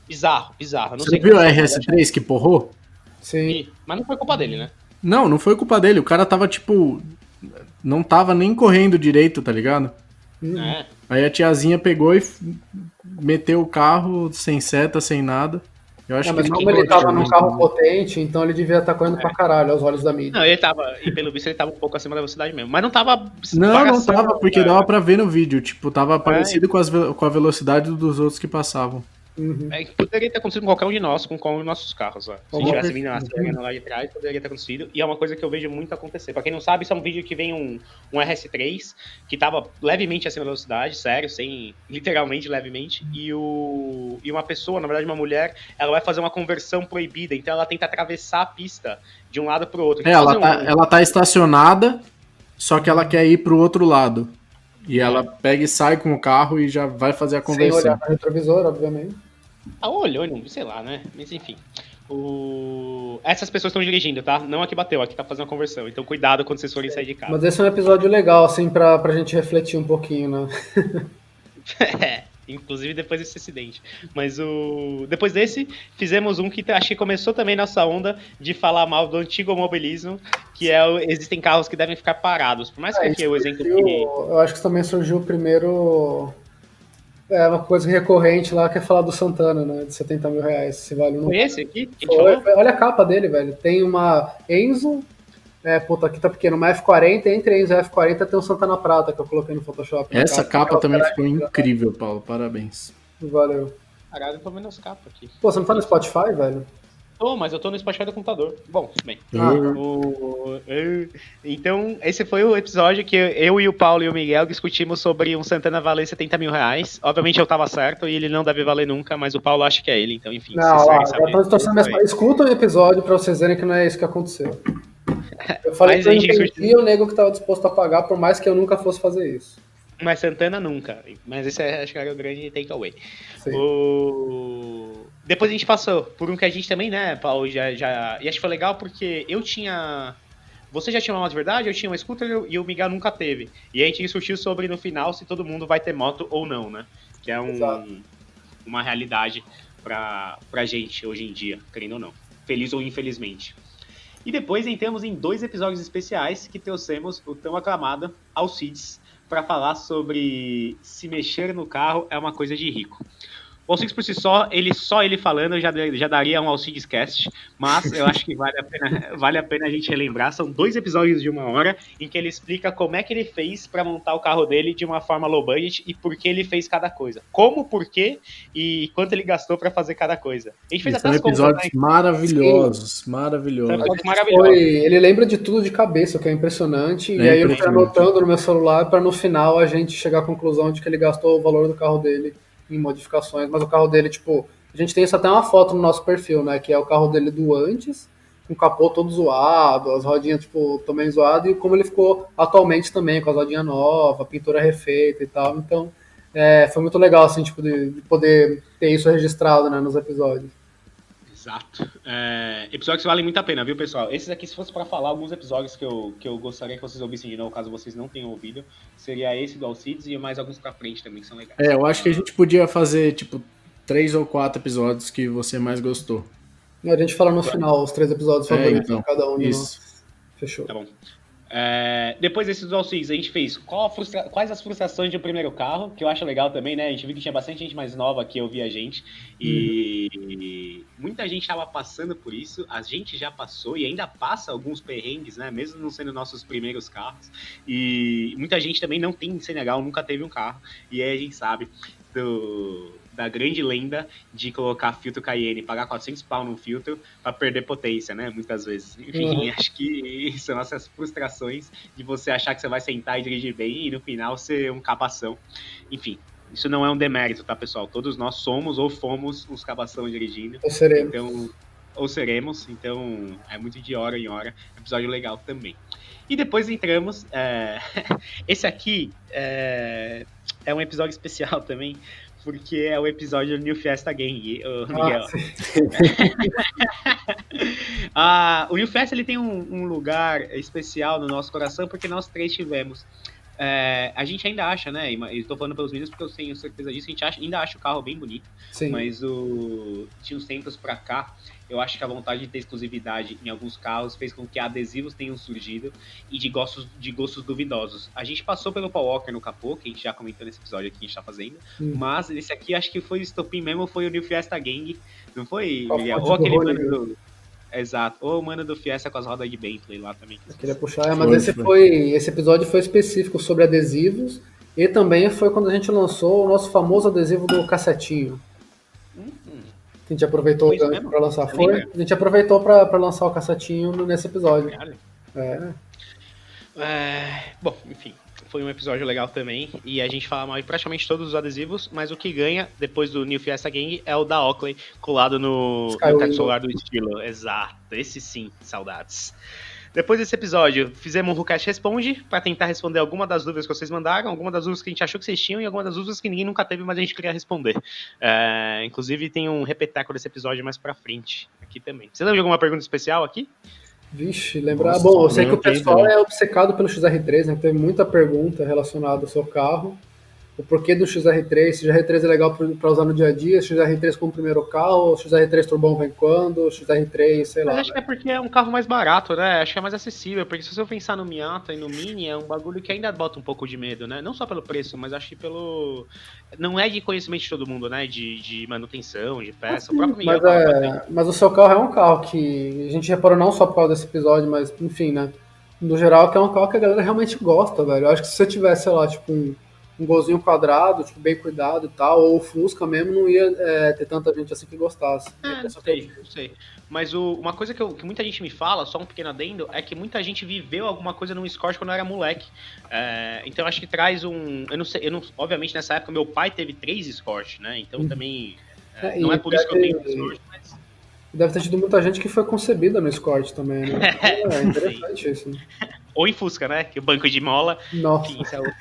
Bizarro. Não Você sei viu como a é que é, RS3 que porrou? Sim. mas não foi culpa dele, né? Não foi culpa dele. O cara tava, tipo... Não tava nem correndo direito, tá ligado? É. Aí a tiazinha pegou e meteu o carro sem seta, sem nada. Eu acho Mas que como ele tava num carro potente, então ele devia estar correndo pra caralho aos olhos da mídia. Não, ele tava, e pelo visto ele tava um pouco acima da velocidade mesmo. Mas não tava. Não bagaçando, tava, porque velho. dava pra ver no vídeo. Tipo, tava parecido com a velocidade dos outros que passavam. Poderia ter acontecido com qualquer um de nós, com qualquer um dos nossos carros. Ó. Se Com tivesse certeza. vindo acelerando lá de trás, poderia ter acontecido. E é uma coisa que eu vejo muito acontecer. Pra quem não sabe, isso é um vídeo que vem um RS3 que tava levemente acima da velocidade, sério, sem literalmente levemente. E uma pessoa, na verdade uma mulher, ela vai fazer uma conversão proibida. Então ela tenta atravessar a pista de um lado pro outro. Ela tá estacionada, só que ela quer ir pro outro lado. E ela pega e sai com o carro e já vai fazer a Sem conversão. olhar para o retrovisor, obviamente. Olhou, não, sei lá, né? Mas enfim. Essas pessoas estão dirigindo, tá? Não a que bateu, a que tá fazendo a conversão. Então cuidado quando vocês forem sair de casa. Mas esse é um episódio legal, assim, pra gente refletir um pouquinho, né? Inclusive depois desse acidente. Mas depois desse, fizemos um que acho que começou também nossa onda de falar mal do antigo mobilismo, que existem carros que devem ficar parados. Por mais que aqui o exemplo que... Eu acho que também surgiu o primeiro... uma coisa recorrente lá, que é falar do Santana, né? De 70 mil reais, se vale ou não. Foi esse aqui? Que Olha a capa dele, velho. Tem uma Enzo... aqui tá pequeno, uma F40, entre Enzo e F40 tem um Santana Prata que eu coloquei no Photoshop. Essa capa também ficou incrível, Paulo. Parabéns. Valeu. Caralho, eu tô vendo as capas aqui. Pô, você não tá no Spotify, velho? Mas eu tô no Spotify do computador. Bom, bem. Ah, Então, esse foi o episódio que eu e o Paulo e o Miguel discutimos sobre um Santana valer 70 mil reais. Obviamente eu tava certo e ele não deve valer nunca, mas o Paulo acha que é ele, então enfim. Não, vocês lá, querem já saber. tô distorcendo minhas palavras. Escuta o episódio pra vocês verem que não é isso que aconteceu. Eu falei Mas que eu a gente entendi o nego que tava disposto a pagar, por mais que eu nunca fosse fazer isso. Mas Santana nunca. Mas esse acho que era o grande takeaway. Sim. Depois a gente passou por um que a gente também, né, Paulo, já... E acho que foi legal porque eu tinha... Você já tinha uma moto de verdade, eu tinha uma scooter e o Miguel nunca teve. E a gente discutiu sobre, no final, se todo mundo vai ter moto ou não, né? Que é uma realidade pra gente hoje em dia, querendo ou não. Feliz ou infelizmente. E depois entramos em 2 episódios especiais que trouxemos o tão aclamado Alcides para falar sobre se mexer no carro é uma coisa de rico. O Alcides por si só ele falando já daria um Alcides Cast, mas eu acho que vale a pena a gente relembrar. São 2 episódios de 1 hora em que ele explica como é que ele fez para montar o carro dele de uma forma low budget e por que ele fez cada coisa. Como, por quê e quanto ele gastou para fazer cada coisa. A gente fez até São as contas, episódios né? maravilhosos, maravilhosos. Ele lembra de tudo de cabeça, o que é impressionante. E aí eu fui anotando no meu celular para no final a gente chegar à conclusão de que ele gastou o valor do carro dele em modificações, mas o carro dele, tipo, a gente tem isso até uma foto no nosso perfil, né, que é o carro dele do antes, com o capô todo zoado, as rodinhas, tipo, também zoado, e como ele ficou atualmente também, com as rodinhas novas, pintura refeita e tal, então foi muito legal, assim, tipo, de poder ter isso registrado, né, nos episódios. Exato. Episódios que valem muito a pena, viu, pessoal? Esses aqui, se fosse para falar alguns episódios que eu gostaria que vocês ouvissem de novo, caso vocês não tenham ouvido, seria esse do Alcides e mais alguns pra frente também, que são legais. Eu acho que a gente podia fazer, tipo, 3 ou 4 episódios que você mais gostou. A gente fala no final os 3 episódios favoritos então, de cada um de isso. nós. Fechou. Tá bom. Depois desses do Alcides, a gente fez quais as frustrações de um primeiro carro, que eu acho legal também, né? A gente viu que tinha bastante gente mais nova que ouvia a gente. E muita gente estava passando por isso. A gente já passou e ainda passa alguns perrengues, né? Mesmo não sendo nossos primeiros carros. E muita gente também não tem Senegal, nunca teve um carro. E aí a gente sabe da grande lenda de colocar filtro Cayenne, pagar 400 pau num filtro para perder potência, né? Muitas vezes. Enfim, acho que são essas frustrações de você achar que você vai sentar e dirigir bem e no final ser um cabação. Enfim, isso não é um demérito, tá, pessoal? Todos nós somos ou fomos uns cabação dirigindo. Ou seremos. Então, é muito de hora em hora. Episódio legal também. E depois entramos... Esse aqui é um episódio especial também, porque é o episódio do New Fiesta Gang, Miguel. O New Fiesta ele tem um lugar especial no nosso coração, porque nós 3 tivemos. A gente ainda acha, né? Eu tô falando pelos meninos porque eu tenho certeza disso. A gente ainda acha o carro bem bonito. Sim. Mas de uns tempos pra cá, eu acho que a vontade de ter exclusividade em alguns carros fez com que adesivos tenham surgido e de gostos duvidosos. A gente passou pelo Paul Walker no capô, que a gente já comentou nesse episódio aqui que a gente tá fazendo. Mas esse aqui, acho que foi o estopim mesmo, foi o New Fiesta Gang. Não foi, Miguel? Ou aquele mano do... Exato, ou o mano do Fiesta com as rodas de Bentley lá também. Eu queria puxar, mas esse episódio foi específico sobre adesivos e também foi quando a gente lançou o nosso famoso adesivo do cassetinho. Que a gente aproveitou para lançar. A gente aproveitou para lançar o cassetinho nesse episódio. Bom, enfim, foi um episódio legal também. E a gente fala mal de praticamente todos os adesivos, mas o que ganha depois do New Fiesta Gang é o da Oakley colado no teto solar do estilo. Exato, esse sim, saudades. Depois desse episódio, fizemos um Rucast Responde para tentar responder alguma das dúvidas que vocês mandaram, alguma das dúvidas que a gente achou que vocês tinham e alguma das dúvidas que ninguém nunca teve, mas a gente queria responder. Inclusive, tem um repeteco desse episódio mais pra frente aqui também. Você lembra de alguma pergunta especial aqui? Vixe, lembrar. Bom, eu sei que o pessoal é obcecado pelo XR3, né? Teve muita pergunta relacionada ao seu carro. O porquê do XR3, se o XR3 é legal para usar no dia a dia, se o XR3 como primeiro carro, se o XR3 turbão vem quando, o XR3, sei lá. Mas acho que é porque é um carro mais barato, né? Acho que é mais acessível, porque se você pensar no Miata e no Mini, é um bagulho que ainda bota um pouco de medo, né? Não só pelo preço, mas acho que pelo... Não é de conhecimento de todo mundo, né? De manutenção, de peça. O próprio Miguel mas o seu carro é um carro que a gente reparou não só por causa desse episódio, mas enfim, né? No geral, que é um carro que a galera realmente gosta, velho. Eu acho que se você tivesse, sei lá, tipo um golzinho quadrado, tipo, bem cuidado e tal, ou o Fusca mesmo, não ia ter tanta gente assim que gostasse. Não sei. Mas uma coisa que muita gente me fala, só um pequeno adendo, é que muita gente viveu alguma coisa num Escort quando era moleque. Então acho que traz um... Eu não sei, obviamente nessa época meu pai teve 3 Escort, né? Então também... não é por isso que eu tenho Escort, mas... Deve ter tido muita gente que foi concebida no Escort também, né? É interessante isso. Né? Ou em Fusca, né? Que o banco de mola... Nossa. Enfim, isso é outro...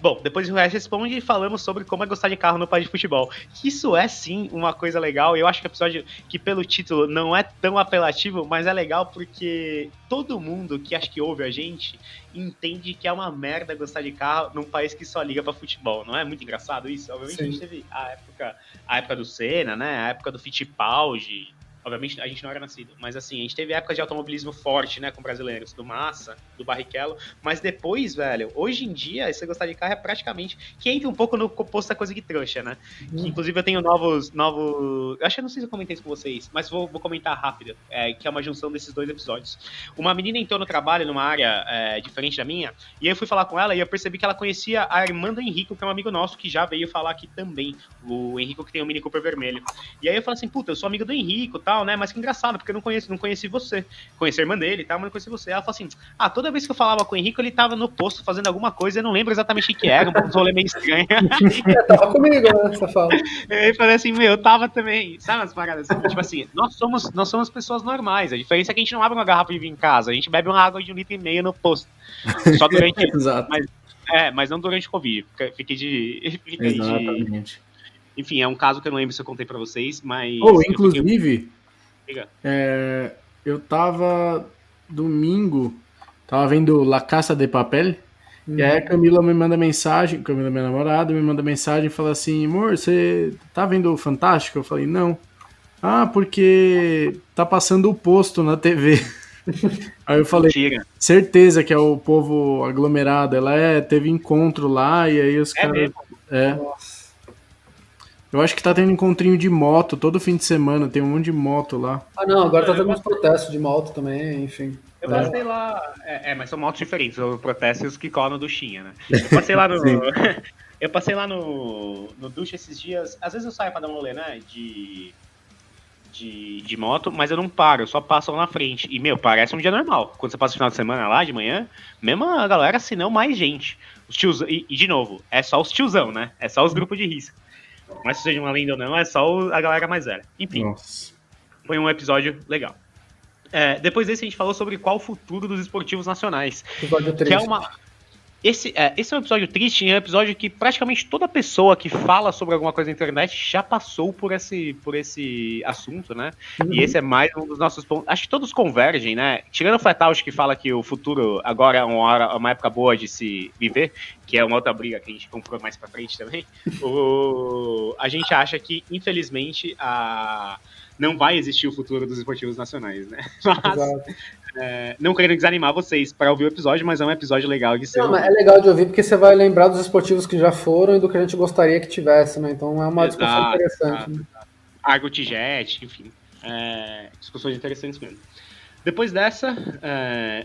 Bom, depois do Resto Responde, falamos sobre como é gostar de carro no país de futebol. Isso é sim uma coisa legal. Eu acho que é um episódio que pelo título não é tão apelativo, mas é legal porque todo mundo que acho que ouve a gente entende que é uma merda gostar de carro num país que só liga pra futebol. Não é muito engraçado isso? Obviamente a gente teve a época do Senna, né? A época do Fittipaldi. Obviamente a gente não era nascido, mas assim, a gente teve época de automobilismo forte, né, com brasileiros, do Massa, do Barrichello, mas depois, velho, hoje em dia, esse gostar de carro é praticamente, que entra um pouco no composto da coisa de trouxa, né, que inclusive eu tenho novos, acho que eu não sei se eu comentei isso com vocês, mas vou comentar rápido, que é uma junção desses 2 episódios. Uma menina entrou no trabalho numa área diferente da minha, e aí eu fui falar com ela e eu percebi que ela conhecia a irmã do Henrico, que é um amigo nosso, que já veio falar aqui também, o Henrico que tem o Mini Cooper vermelho. E aí eu falei assim, puta, eu sou amigo do Henrico e tal, né? Mas que engraçado, porque eu não conheci você. Conheci a irmã dele e tal, mas não conheci você. Ela falou assim, toda vez que eu falava com o Henrico, ele tava no posto fazendo alguma coisa, eu não lembro exatamente o que era, um rolê meio estranho. Tava comigo, né, você fala. Eu falei assim, eu tava também, sabe umas paradas assim? Tipo assim, nós somos pessoas normais, a diferença é que a gente não abre uma garrafa de vinho em casa, a gente bebe uma água de 1,5 litro no posto. Só durante... Exato. Mas não durante o Covid, fiquei de... Exatamente. Enfim, é um caso que eu não lembro se eu contei pra vocês, mas... Inclusive, eu tava domingo, tava vendo La Casa de Papel, e aí a Camila me manda mensagem, Camila, minha namorada, me manda mensagem e fala assim, amor, você tá vendo o Fantástico? Eu falei, não. Porque tá passando o posto na TV. Aí eu falei, certeza que é o povo aglomerado, teve encontro lá, e aí os caras... Eu acho que tá tendo encontrinho de moto todo fim de semana, tem um monte de moto lá. Não, agora tá tendo uns protestos de moto também, enfim. Eu passei lá... mas são motos diferentes, os protestos que colam no Duchinha, né? Eu passei lá no... eu passei lá no Ducha esses dias, às vezes eu saio pra dar um rolê, né, de moto, mas eu não paro, eu só passo lá na frente. E, parece um dia normal. Quando você passa o final de semana lá, de manhã, mesmo a galera, se não mais gente. Os tios, e de novo, é só os tiozão, né? É só os grupos de risco. Mas se seja uma lenda ou não, é só a galera mais velha. Enfim, foi um episódio legal. Depois desse, a gente falou sobre qual o futuro dos esportivos nacionais. Episódio 3. Que é uma... Esse é um episódio triste, é um episódio que praticamente toda pessoa que fala sobre alguma coisa na internet já passou por esse assunto, né? E esse é mais um dos nossos pontos. Acho que todos convergem, né? Tirando o Flatausch, que fala que o futuro agora é uma época boa de se viver, que é uma outra briga que a gente comprou mais pra frente também, a gente acha que, infelizmente, não vai existir o futuro dos esportivos nacionais, né? Mas... não querendo desanimar vocês para ouvir o episódio, mas é um episódio legal de ser. Mas é legal de ouvir porque você vai lembrar dos esportivos que já foram e do que a gente gostaria que tivesse, né? Então é uma discussão interessante. Né? Argo Tijet, enfim. Discussões interessantes mesmo. Depois dessa,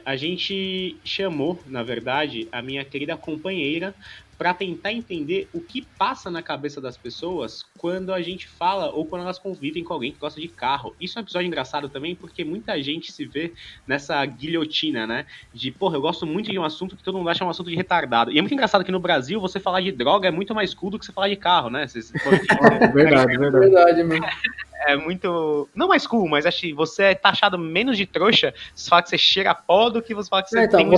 a gente chamou, na verdade, a minha querida companheira para tentar entender o que passa na cabeça das pessoas quando a gente fala ou quando elas convivem com alguém que gosta de carro. Isso é um episódio engraçado também porque muita gente se vê nessa guilhotina, né? De, eu gosto muito de um assunto que todo mundo acha um assunto de retardado. E é muito engraçado que no Brasil você falar de droga é muito mais cool do que você falar de carro, né? Verdade, mano. É muito... Não mais cool, mas acho que você é taxado menos de trouxa se fala que você cheira a pó do que você fala que você tem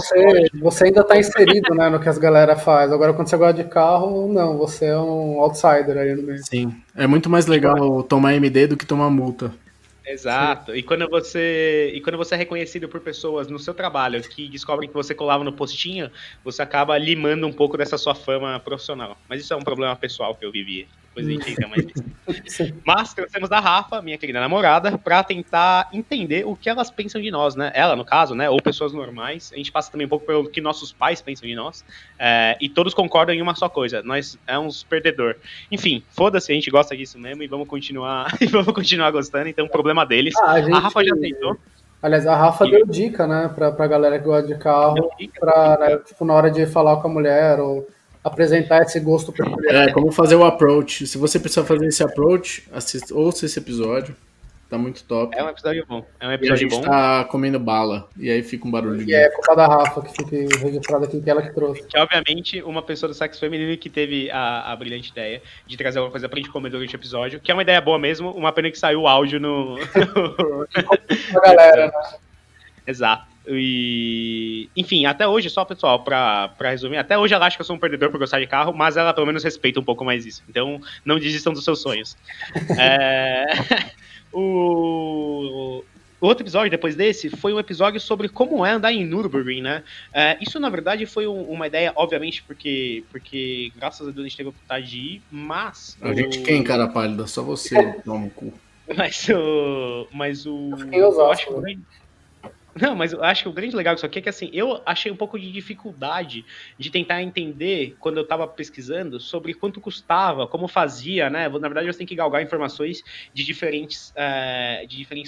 você ainda tá inserido, né, no que as galera faz. Agora, quando você gosta de carro, não, você é um outsider aí no meio. Sim, é muito mais legal tomar MD do que tomar multa. Exato. E quando você é reconhecido por pessoas no seu trabalho que descobrem que você colava no postinho, você acaba limando um pouco dessa sua fama profissional. Mas isso é um problema pessoal que eu vivi. Depois a gente entra mais nisso. Mas trouxemos a Rafa, minha querida namorada, pra tentar entender o que elas pensam de nós, né? Ela, no caso, né? Ou pessoas normais. A gente passa também um pouco pelo que nossos pais pensam de nós. E todos concordam em uma só coisa. Nós é uns perdedor. Enfim, foda-se, a gente gosta disso mesmo e vamos continuar gostando. Então, o problema deles. A Rafa já tentou. Aliás, a Rafa deu dica, né, pra galera que gosta de carro, né, tipo, na hora de falar com a mulher ou apresentar esse gosto peculiar. Como fazer o approach. Se você precisar fazer esse approach, ouça esse episódio. Tá muito top. É um episódio bom. E a gente tá comendo bala. E aí fica um barulho. E é culpa da Rafa que fica registrado aqui, que ela que trouxe. Que, obviamente, uma pessoa do sexo feminino que teve a brilhante ideia de trazer alguma coisa pra gente comer durante o episódio, que é uma ideia boa mesmo, uma pena que saiu o áudio no... A galera, né? Exato. E... Enfim, até hoje, só pessoal, pra resumir, até hoje ela acha que eu sou um perdedor por gostar de carro, mas ela pelo menos respeita um pouco mais isso. Então, não desistam dos seus sonhos. O outro episódio, depois desse, foi um episódio sobre como é andar em Nürburgring, né? Isso, na verdade, foi uma ideia, obviamente, porque graças a Deus a gente teve a oportunidade de ir, mas... A gente quem, cara pálida? Só você, toma o cu. Mas o. Fiquei em Eu Osasco, acho que o né? grande. Não, mas eu acho que o grande legal disso aqui é que, assim, eu achei um pouco de dificuldade de tentar entender, quando eu estava pesquisando, sobre quanto custava, como fazia, né? Na verdade, você tem que galgar informações de diferentes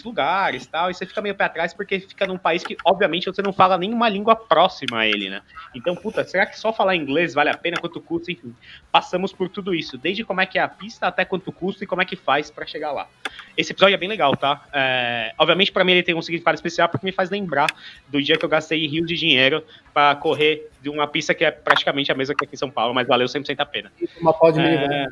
lugares e tal, e você fica meio pé atrás porque fica num país que, obviamente, você não fala nenhuma língua próxima a ele, né? Então, puta, será que só falar inglês vale a pena? Quanto custa? Enfim, passamos por tudo isso, desde como é que é a pista até quanto custa e como é que faz para chegar lá. Esse episódio é bem legal, tá? Obviamente, para mim, ele tem um significado especial porque me faz lembrar do dia que eu gastei rios de dinheiro para correr de uma pista que é praticamente a mesma que aqui em São Paulo, mas valeu 100% a pena. E uma pau de minivan.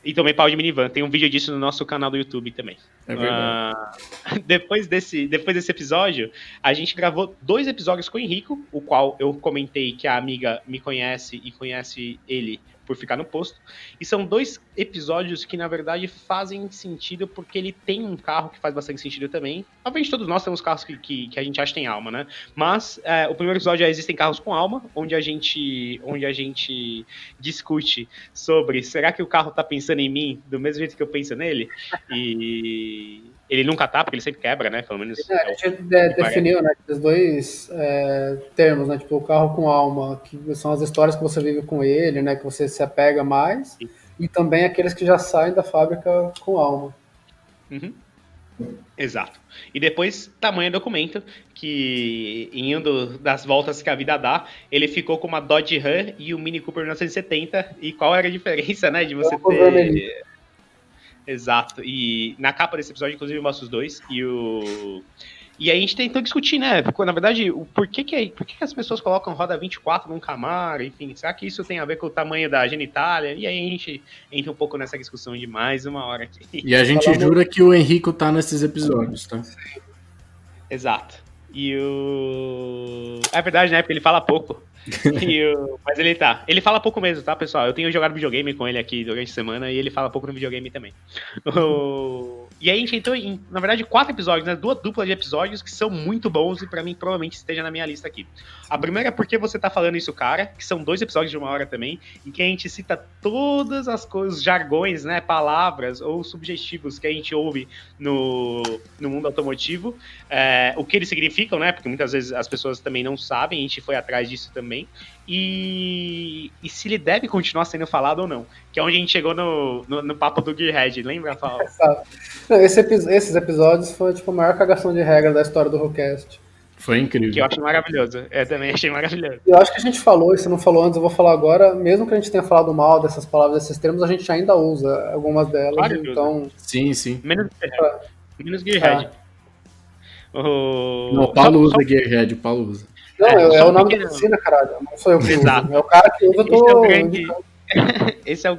E também pau de minivan. Tem um vídeo disso no nosso canal do YouTube também. É verdade. Depois desse episódio, a gente gravou 2 episódios com o Henrico, o qual eu comentei que a amiga me conhece e conhece ele por ficar no posto. E são 2 episódios que, na verdade, fazem sentido porque ele tem um carro que faz bastante sentido também. Obviamente, todos nós temos carros que a gente acha que tem alma, né? Mas o primeiro episódio é Existem Carros com Alma, onde a gente discute sobre será que o carro tá pensando em mim do mesmo jeito que eu penso nele? E ele nunca tá, porque ele sempre quebra, né? Pelo menos. A gente definiu, né, os dois termos, né, tipo o carro com alma, que são as histórias que você vive com ele, né, que você se apega mais, e também aqueles que já saem da fábrica com alma. Uhum. Exato. E depois, tamanho documento, que em das voltas que a vida dá, ele ficou com uma Dodge Ram e um Mini Cooper 1970, e qual era a diferença, né, de você ter... Exato. E na capa desse episódio, inclusive, mostra os dois. E aí a gente tentou discutir, né? Na verdade, por que as pessoas colocam roda 24 num Camaro? Enfim, será que isso tem a ver com o tamanho da genitália? E aí a gente entra um pouco nessa discussão de mais uma hora aqui. E a gente jura que o Henrico tá nesses episódios, tá? Exato. É verdade, né? Porque ele fala pouco. Mas ele tá. Ele fala pouco mesmo, tá, pessoal? Eu tenho jogado videogame com ele aqui durante a semana e ele fala pouco no videogame também. E aí a gente entrou em, na verdade, 4 episódios, né? 2 duplas de episódios que são muito bons e pra mim provavelmente esteja na minha lista aqui. A primeira é Porque Você Tá Falando Isso, Cara, que são 2 episódios de 1 hora também, em que a gente cita todas as coisas, jargões, né? Palavras ou subjetivos que a gente ouve no mundo automotivo, o que eles significam, né? Porque muitas vezes as pessoas também não sabem, a gente foi atrás disso também. E se ele deve continuar sendo falado ou não. Que é onde a gente chegou no papo do Gearhead, lembra, Paulo? Esses episódios foi tipo a maior cagação de regra da história do Rockcast. Foi incrível. Que eu acho maravilhoso. Eu também achei maravilhoso. Eu acho que a gente falou, e se não falou antes, eu vou falar agora. Mesmo que a gente tenha falado mal dessas palavras, desses termos, a gente ainda usa algumas delas. Claro que então... Sim. Menos Gearhead. Não, o Paulo usa Gearhead, o Paulo usa. Não, é o nome da oficina, caralho. Não sou eu que uso. É o cara que usa, eu tô... Esse é o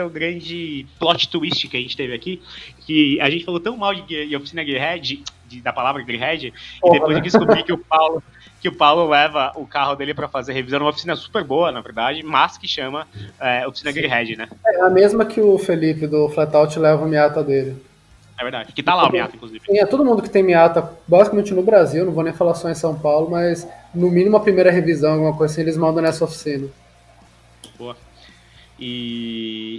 grande plot twist que a gente teve aqui, que a gente falou tão mal de oficina Gearhead, da palavra Gearhead, e depois eu descobri que o Paulo leva o carro dele pra fazer revisão numa oficina super boa, na verdade, mas que chama oficina Gearhead, né? É a mesma que o Felipe do Flatout leva o Miata dele. É verdade, que tá lá o Miata, inclusive. Sim, todo mundo que tem Miata, basicamente no Brasil, não vou nem falar só em São Paulo, mas no mínimo a primeira revisão, alguma coisa assim, eles mandam nessa oficina. Boa.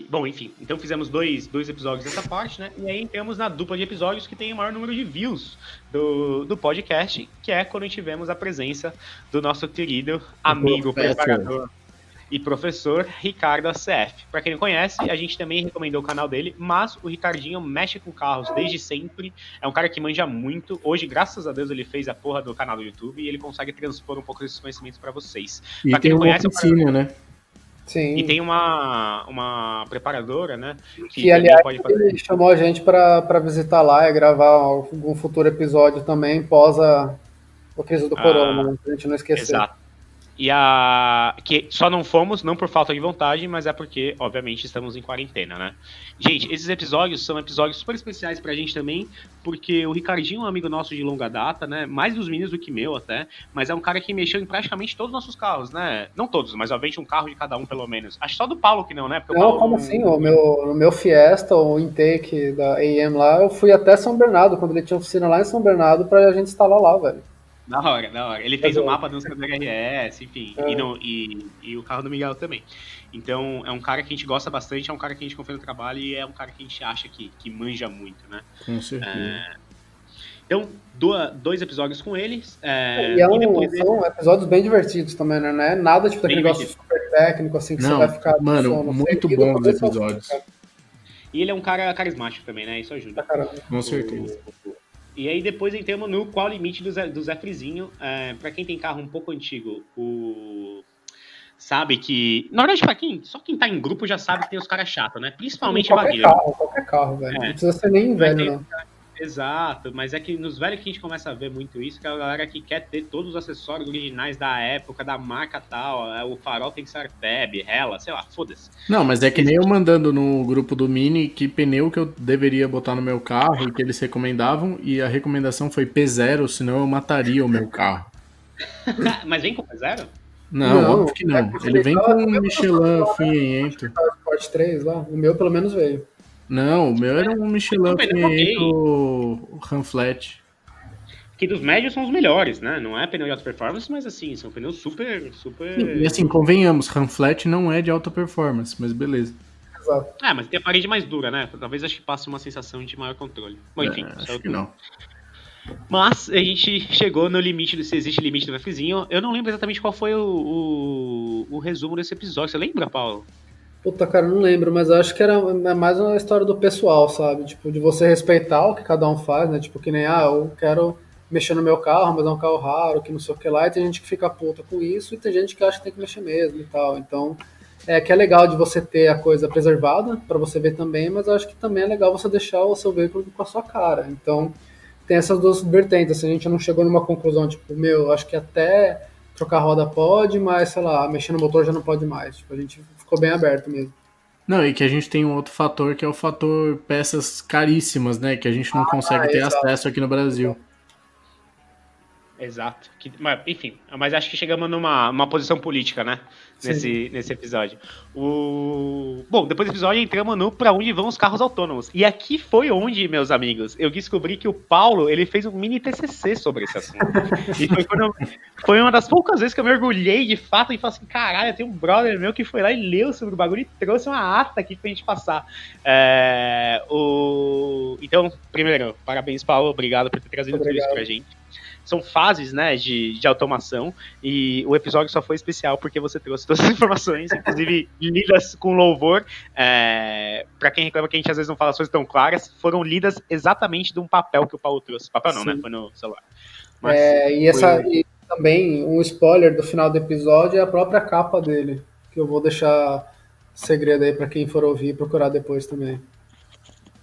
Bom, enfim, então fizemos dois episódios dessa parte, né? E aí entramos na dupla de episódios que tem o maior número de views do podcast, que é quando tivemos a presença do nosso querido amigo, preparador e professor Ricardo ACF. Para quem não conhece, a gente também recomendou o canal dele, mas o Ricardinho mexe com carros desde sempre, é um cara que manja muito. Hoje, graças a Deus, ele fez a porra do canal do YouTube e ele consegue transpor um pouco desses conhecimentos para vocês. E pra quem tem uma oficina, né? Sim. E tem uma preparadora, né? Que aliás, ele chamou a gente para visitar lá e gravar algum futuro episódio também, pós a crise do corona, né? Pra gente não esquecer. Exato. Que só não fomos, não por falta de vontade, mas é porque, obviamente, estamos em quarentena, né? Gente, esses episódios são episódios super especiais pra gente também, porque o Ricardinho é um amigo nosso de longa data, né? Mais dos meninos do que meu até, mas é um cara que mexeu em praticamente todos os nossos carros, né? Não todos, mas obviamente um carro de cada um, pelo menos. Acho só do Paulo que não, né? Porque não, Paulo... como assim? No meu Fiesta, o intake da AM lá, eu fui até São Bernardo, quando ele tinha oficina lá em São Bernardo, pra gente instalar lá, velho. Da hora, da hora. Ele fez o mapa do Lançador RS, enfim, e o carro do Miguel também. Então, é um cara que a gente gosta bastante, é um cara que a gente confia no trabalho e é um cara que a gente acha que manja muito, né? Com certeza. Então, 2 episódios com eles. E são episódios bem divertidos também, né? Não é nada tipo daquele negócio super técnico, assim, que Não, você vai ficar... mano, muito bom os episódios. E ele é um cara carismático também, né? Isso ajuda. Com certeza. E aí depois entramos no Qual o Limite do Zé Frizinho. Pra quem tem carro um pouco antigo, sabe que... Na verdade, só quem tá em grupo já sabe que tem os caras chatos, né? Principalmente qualquer carro, velho. Não precisa ser nem velho, não. Exato, mas é que nos velhos que a gente começa a ver muito isso, que é a galera que quer ter todos os acessórios originais da época, da marca tal, o farol tem que ser Arpeb, Hella, sei lá, foda-se. Não, mas é que nem eu mandando no grupo do Mini que pneu que eu deveria botar no meu carro e que eles recomendavam, e a recomendação foi P0, senão eu mataria o meu carro. Mas vem com P0? Não, óbvio que não. Ele vem com um Michelin funhento. Sport 3 lá, o meu pelo menos veio. Não, o meu era um Michelin funhento Ranflat. Que dos médios são os melhores, né? Não é pneu de alta performance, mas assim, são pneus super... E assim, convenhamos, Ranflat não é de alta performance, mas beleza. Exato. Mas tem a parede mais dura, né? Talvez acho que passe uma sensação de maior controle. Bom, enfim. Acho que não. Mas a gente chegou no limite, se existe limite do Fzinho. Eu não lembro exatamente qual foi o resumo desse episódio. Você lembra, Paulo? Puta, cara, não lembro, mas acho que era mais uma história do pessoal, sabe? Tipo, de você respeitar o que cada um faz, né? Tipo, que nem, eu quero mexer no meu carro, mas é um carro raro, que não sei o que lá, e tem gente que fica puta com isso, e tem gente que acha que tem que mexer mesmo e tal. Então, que é legal de você ter a coisa preservada, pra você ver também, mas eu acho que também é legal você deixar o seu veículo com a sua cara. Então, tem essas duas vertentes, assim, a gente não chegou numa conclusão, tipo, acho que até trocar roda pode, mas, sei lá, mexer no motor já não pode mais. Tipo, a gente ficou bem aberto mesmo. Não, e que a gente tem um outro fator, que é o fator peças caríssimas, né? Que a gente não consegue ter acesso aqui no Brasil. Exato. Enfim, mas acho que chegamos numa posição política, né? Nesse episódio. Bom, depois do episódio entramos no Pra Onde Vão os Carros Autônomos. E aqui foi onde, meus amigos, eu descobri que o Paulo, ele fez um mini TCC sobre esse assunto. E foi uma das poucas vezes que eu mergulhei de fato e falei assim, caralho, tem um brother meu que foi lá e leu sobre o bagulho e trouxe uma ata aqui pra gente passar. Então, primeiro, parabéns, Paulo, obrigado por ter trazido tudo isso pra gente. São fases, né, de automação, e o episódio só foi especial porque você trouxe todas as informações, inclusive lidas com louvor. Pra quem reclama que a gente às vezes não fala as coisas tão claras, foram lidas exatamente de um papel que o Paulo trouxe. Papel não, né? Foi no celular. Mas e também um spoiler do final do episódio é a própria capa dele, que eu vou deixar segredo aí pra quem for ouvir e procurar depois também.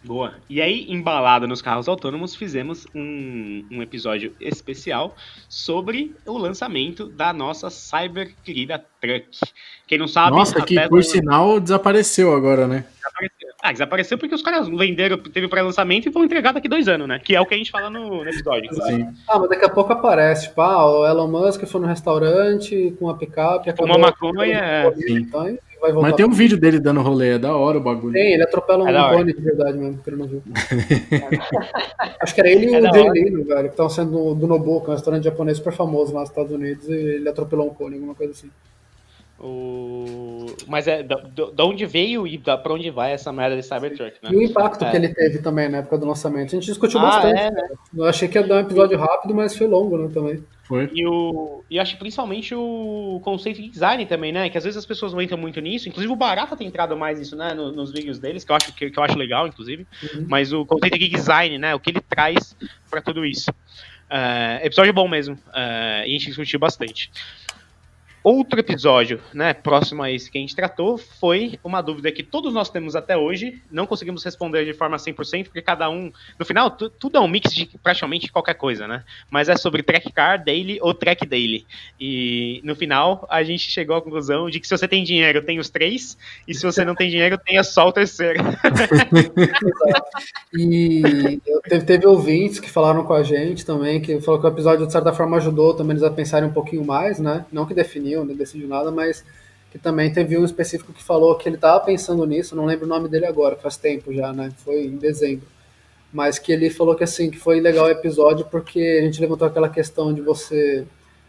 Boa. E aí, embalado nos carros autônomos, fizemos um episódio especial sobre o lançamento da nossa Cyber querida Truck. Quem não sabe... Nossa, que por sinal desapareceu agora, né? Desapareceu porque os caras venderam, teve pré-lançamento e vão entregar daqui 2 anos, né? Que é o que a gente fala no episódio. Sim. Mas daqui a pouco aparece, tipo, o Elon Musk foi no restaurante com uma picape... Uma maconha... Então, mas tem um vídeo dele dando rolê, é da hora o bagulho. Tem, ele atropela um pônei de verdade mesmo, que ele não viu. Acho que era ele e o Jay Leno, velho, que estavam sendo do Nobuka, um restaurante japonês super famoso lá nos Estados Unidos, e ele atropelou um cone, alguma coisa assim. Mas de onde veio e pra onde vai essa merda de Cybertruck, né? E o impacto que ele teve também na época do lançamento. A gente discutiu bastante. Né? Eu achei que ia dar um episódio rápido, mas foi longo, né, também. Foi. E eu acho principalmente o conceito de design também, né? Que às vezes as pessoas não entram muito nisso. Inclusive o Barata tem entrado mais nisso, né? Nos vídeos deles, que eu acho legal, inclusive. Mas o conceito de design, né? O que ele traz pra tudo isso. Episódio bom mesmo. E a gente discutiu bastante. Outro episódio, né, próximo a esse que a gente tratou, foi uma dúvida que todos nós temos até hoje, não conseguimos responder de forma 100%, porque cada um, no final, tudo é um mix de praticamente qualquer coisa, né, mas é sobre Track Car Daily ou Track Daily, e no final a gente chegou à conclusão de que se você tem dinheiro, tem os 3, e se você não tem dinheiro, tenha só o terceiro. E teve ouvintes que falaram com a gente também, que falou que o episódio de certa forma ajudou também eles a pensarem um pouquinho mais, né, não que definiu, não decidiu nada, mas que também teve um específico que falou que ele estava pensando nisso, não lembro o nome dele agora, faz tempo já, né? Foi em dezembro. mas que ele falou que assim, que foi legal o episódio porque a gente levantou aquela questão de você,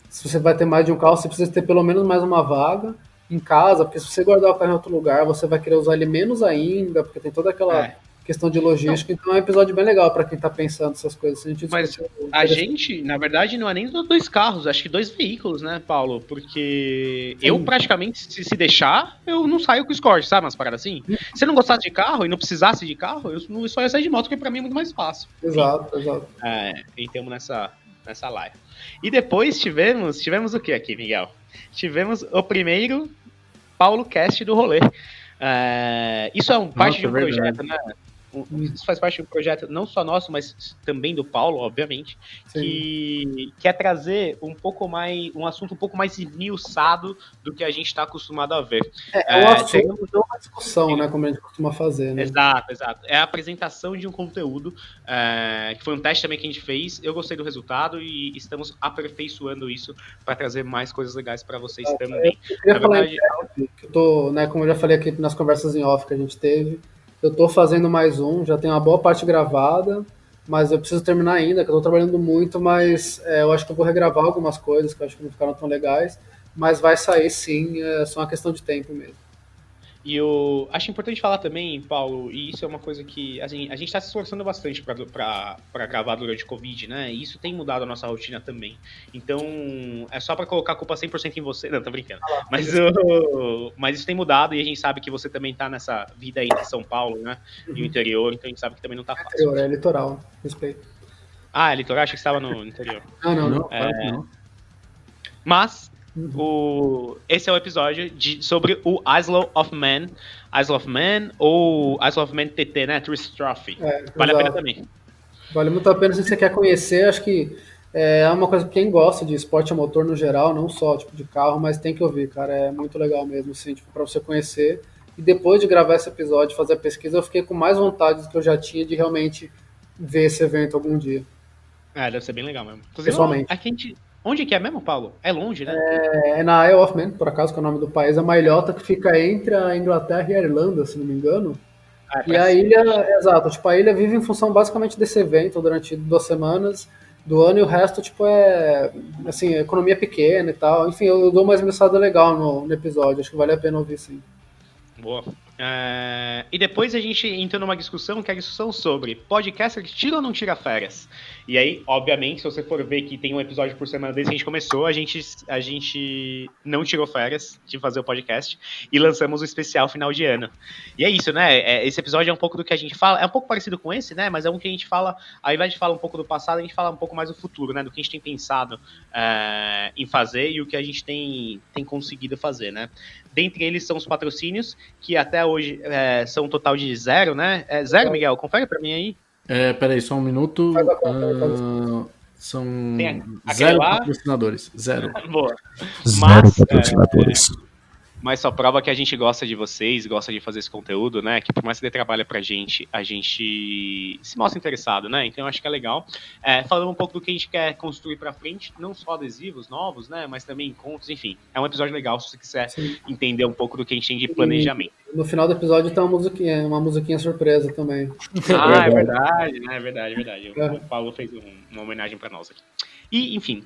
se você vai ter mais de um carro, você precisa ter pelo menos mais uma vaga em casa, porque se você guardar o carro em outro lugar, você vai querer usar ele menos ainda, porque tem toda aquela questão de logística, então é um episódio bem legal para quem tá pensando essas coisas. Mas a gente, na verdade, não é nem dois carros, acho que 2 veículos, né, Paulo? Porque eu praticamente, se deixar, eu não saio com o Escort, sabe? Umas paradas assim. Se eu não gostasse de carro e não precisasse de carro, eu só ia sair de moto, que pra mim é muito mais fácil. Exato. Entramos nessa live. E depois tivemos o que aqui, Miguel? Tivemos o primeiro Paulo Cast do rolê. Isso é parte de um projeto, né? Isso faz parte de um projeto não só nosso, mas também do Paulo, obviamente, que quer trazer um assunto um pouco mais esmiuçado do que a gente está acostumado a ver. Um assunto, não uma discussão, né, como a gente costuma fazer. Né? Exato. É a apresentação de um conteúdo, que foi um teste também que a gente fez. Eu gostei do resultado e estamos aperfeiçoando isso para trazer mais coisas legais para vocês também. Eu queria falar que eu tô, né, como eu já falei aqui nas conversas em off que a gente teve, eu tô fazendo mais um, já tenho uma boa parte gravada, mas eu preciso terminar ainda, que eu tô trabalhando muito, mas eu acho que eu vou regravar algumas coisas que eu acho que não ficaram tão legais, mas vai sair sim, é só uma questão de tempo mesmo. E eu acho importante falar também, Paulo, e isso é uma coisa que assim, a gente está se esforçando bastante para gravar durante o Covid, né? E isso tem mudado a nossa rotina também. Então, é só para colocar a culpa 100% em você. Não, tô brincando. Mas isso tem mudado e a gente sabe que você também tá nessa vida aí de São Paulo, né? E o interior, então a gente sabe que também não tá fácil. É litoral, respeito. Ah, é litoral? Acho que estava no interior. Não. Mas esse é o episódio sobre o Isle of Man ou Isle of Man TT, né? Tourist Trophy. Vale a pena também. Vale muito a pena se você quer conhecer. Acho que é uma coisa que quem gosta de esporte a motor no geral, não só tipo de carro, mas tem que ouvir, cara. É muito legal mesmo, assim, tipo, pra você conhecer. E depois de gravar esse episódio, fazer a pesquisa, eu fiquei com mais vontade do que eu já tinha de realmente ver esse evento algum dia. Deve ser bem legal mesmo. Inclusive, pessoalmente. Onde que é mesmo, Paulo? É longe, né? É na Isle of Man, por acaso, que é o nome do país. É uma ilhota que fica entre a Inglaterra e a Irlanda, se não me engano. E a ilha, exato, tipo, a ilha vive em função basicamente desse evento durante 2 semanas do ano e o resto, tipo, é, assim, economia pequena e tal. Enfim, eu dou uma esmiuçada legal no episódio, acho que vale a pena ouvir, sim. Boa. E depois a gente entrou numa discussão, que é a discussão sobre podcaster que tira ou não tira férias. E aí, obviamente, se você for ver que tem um episódio por semana desde que a gente começou, a gente não tirou férias de fazer o podcast e lançamos o especial final de ano. E é isso, né? Esse episódio é um pouco do que a gente fala, é um pouco parecido com esse, né? Mas é um que a gente fala, ao invés de falar um pouco do passado, a gente fala um pouco mais do futuro, né? Do que a gente tem pensado em fazer e o que a gente tem conseguido fazer, né? Dentre eles são os patrocínios, que até hoje são um total de 0, né? 0, Miguel? Confere pra mim aí. Peraí, só um minuto. São 0 patrocinadores. 0. Boa. 0 patrocinadores. Mas só prova que a gente gosta de vocês, gosta de fazer esse conteúdo, né? Que por mais que dê trabalho pra gente, a gente se mostra interessado, né? Então eu acho que é legal. Falando um pouco do que a gente quer construir pra frente, não só adesivos novos, né? Mas também encontros, enfim. É um episódio legal se você quiser entender um pouco do que a gente tem de planejamento. No final do episódio tem uma musiquinha surpresa também. É verdade, né? É verdade. O Paulo fez uma homenagem pra nós aqui. E, enfim,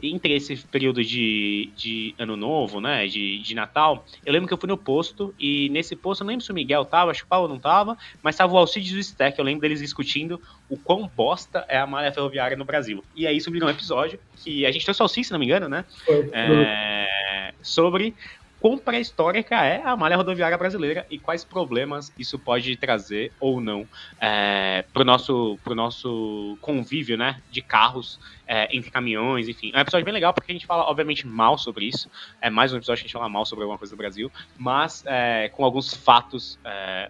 entre esse período de Ano Novo, né, de Natal, eu lembro que eu fui no posto, e nesse posto, eu não lembro se o Miguel tava, acho que o Paulo não tava, mas tava o Alcides e o Stack, eu lembro deles discutindo o quão bosta é a malha ferroviária no Brasil. E aí subiu um episódio, que a gente trouxe o Alcides, se não me engano, né, sobre quão pré-histórica é a malha rodoviária brasileira e quais problemas isso pode trazer ou não pro nosso convívio, né, de carros entre caminhões, enfim. É um episódio bem legal porque a gente fala, obviamente, mal sobre isso. É mais um episódio que a gente fala mal sobre alguma coisa do Brasil, mas com alguns fatos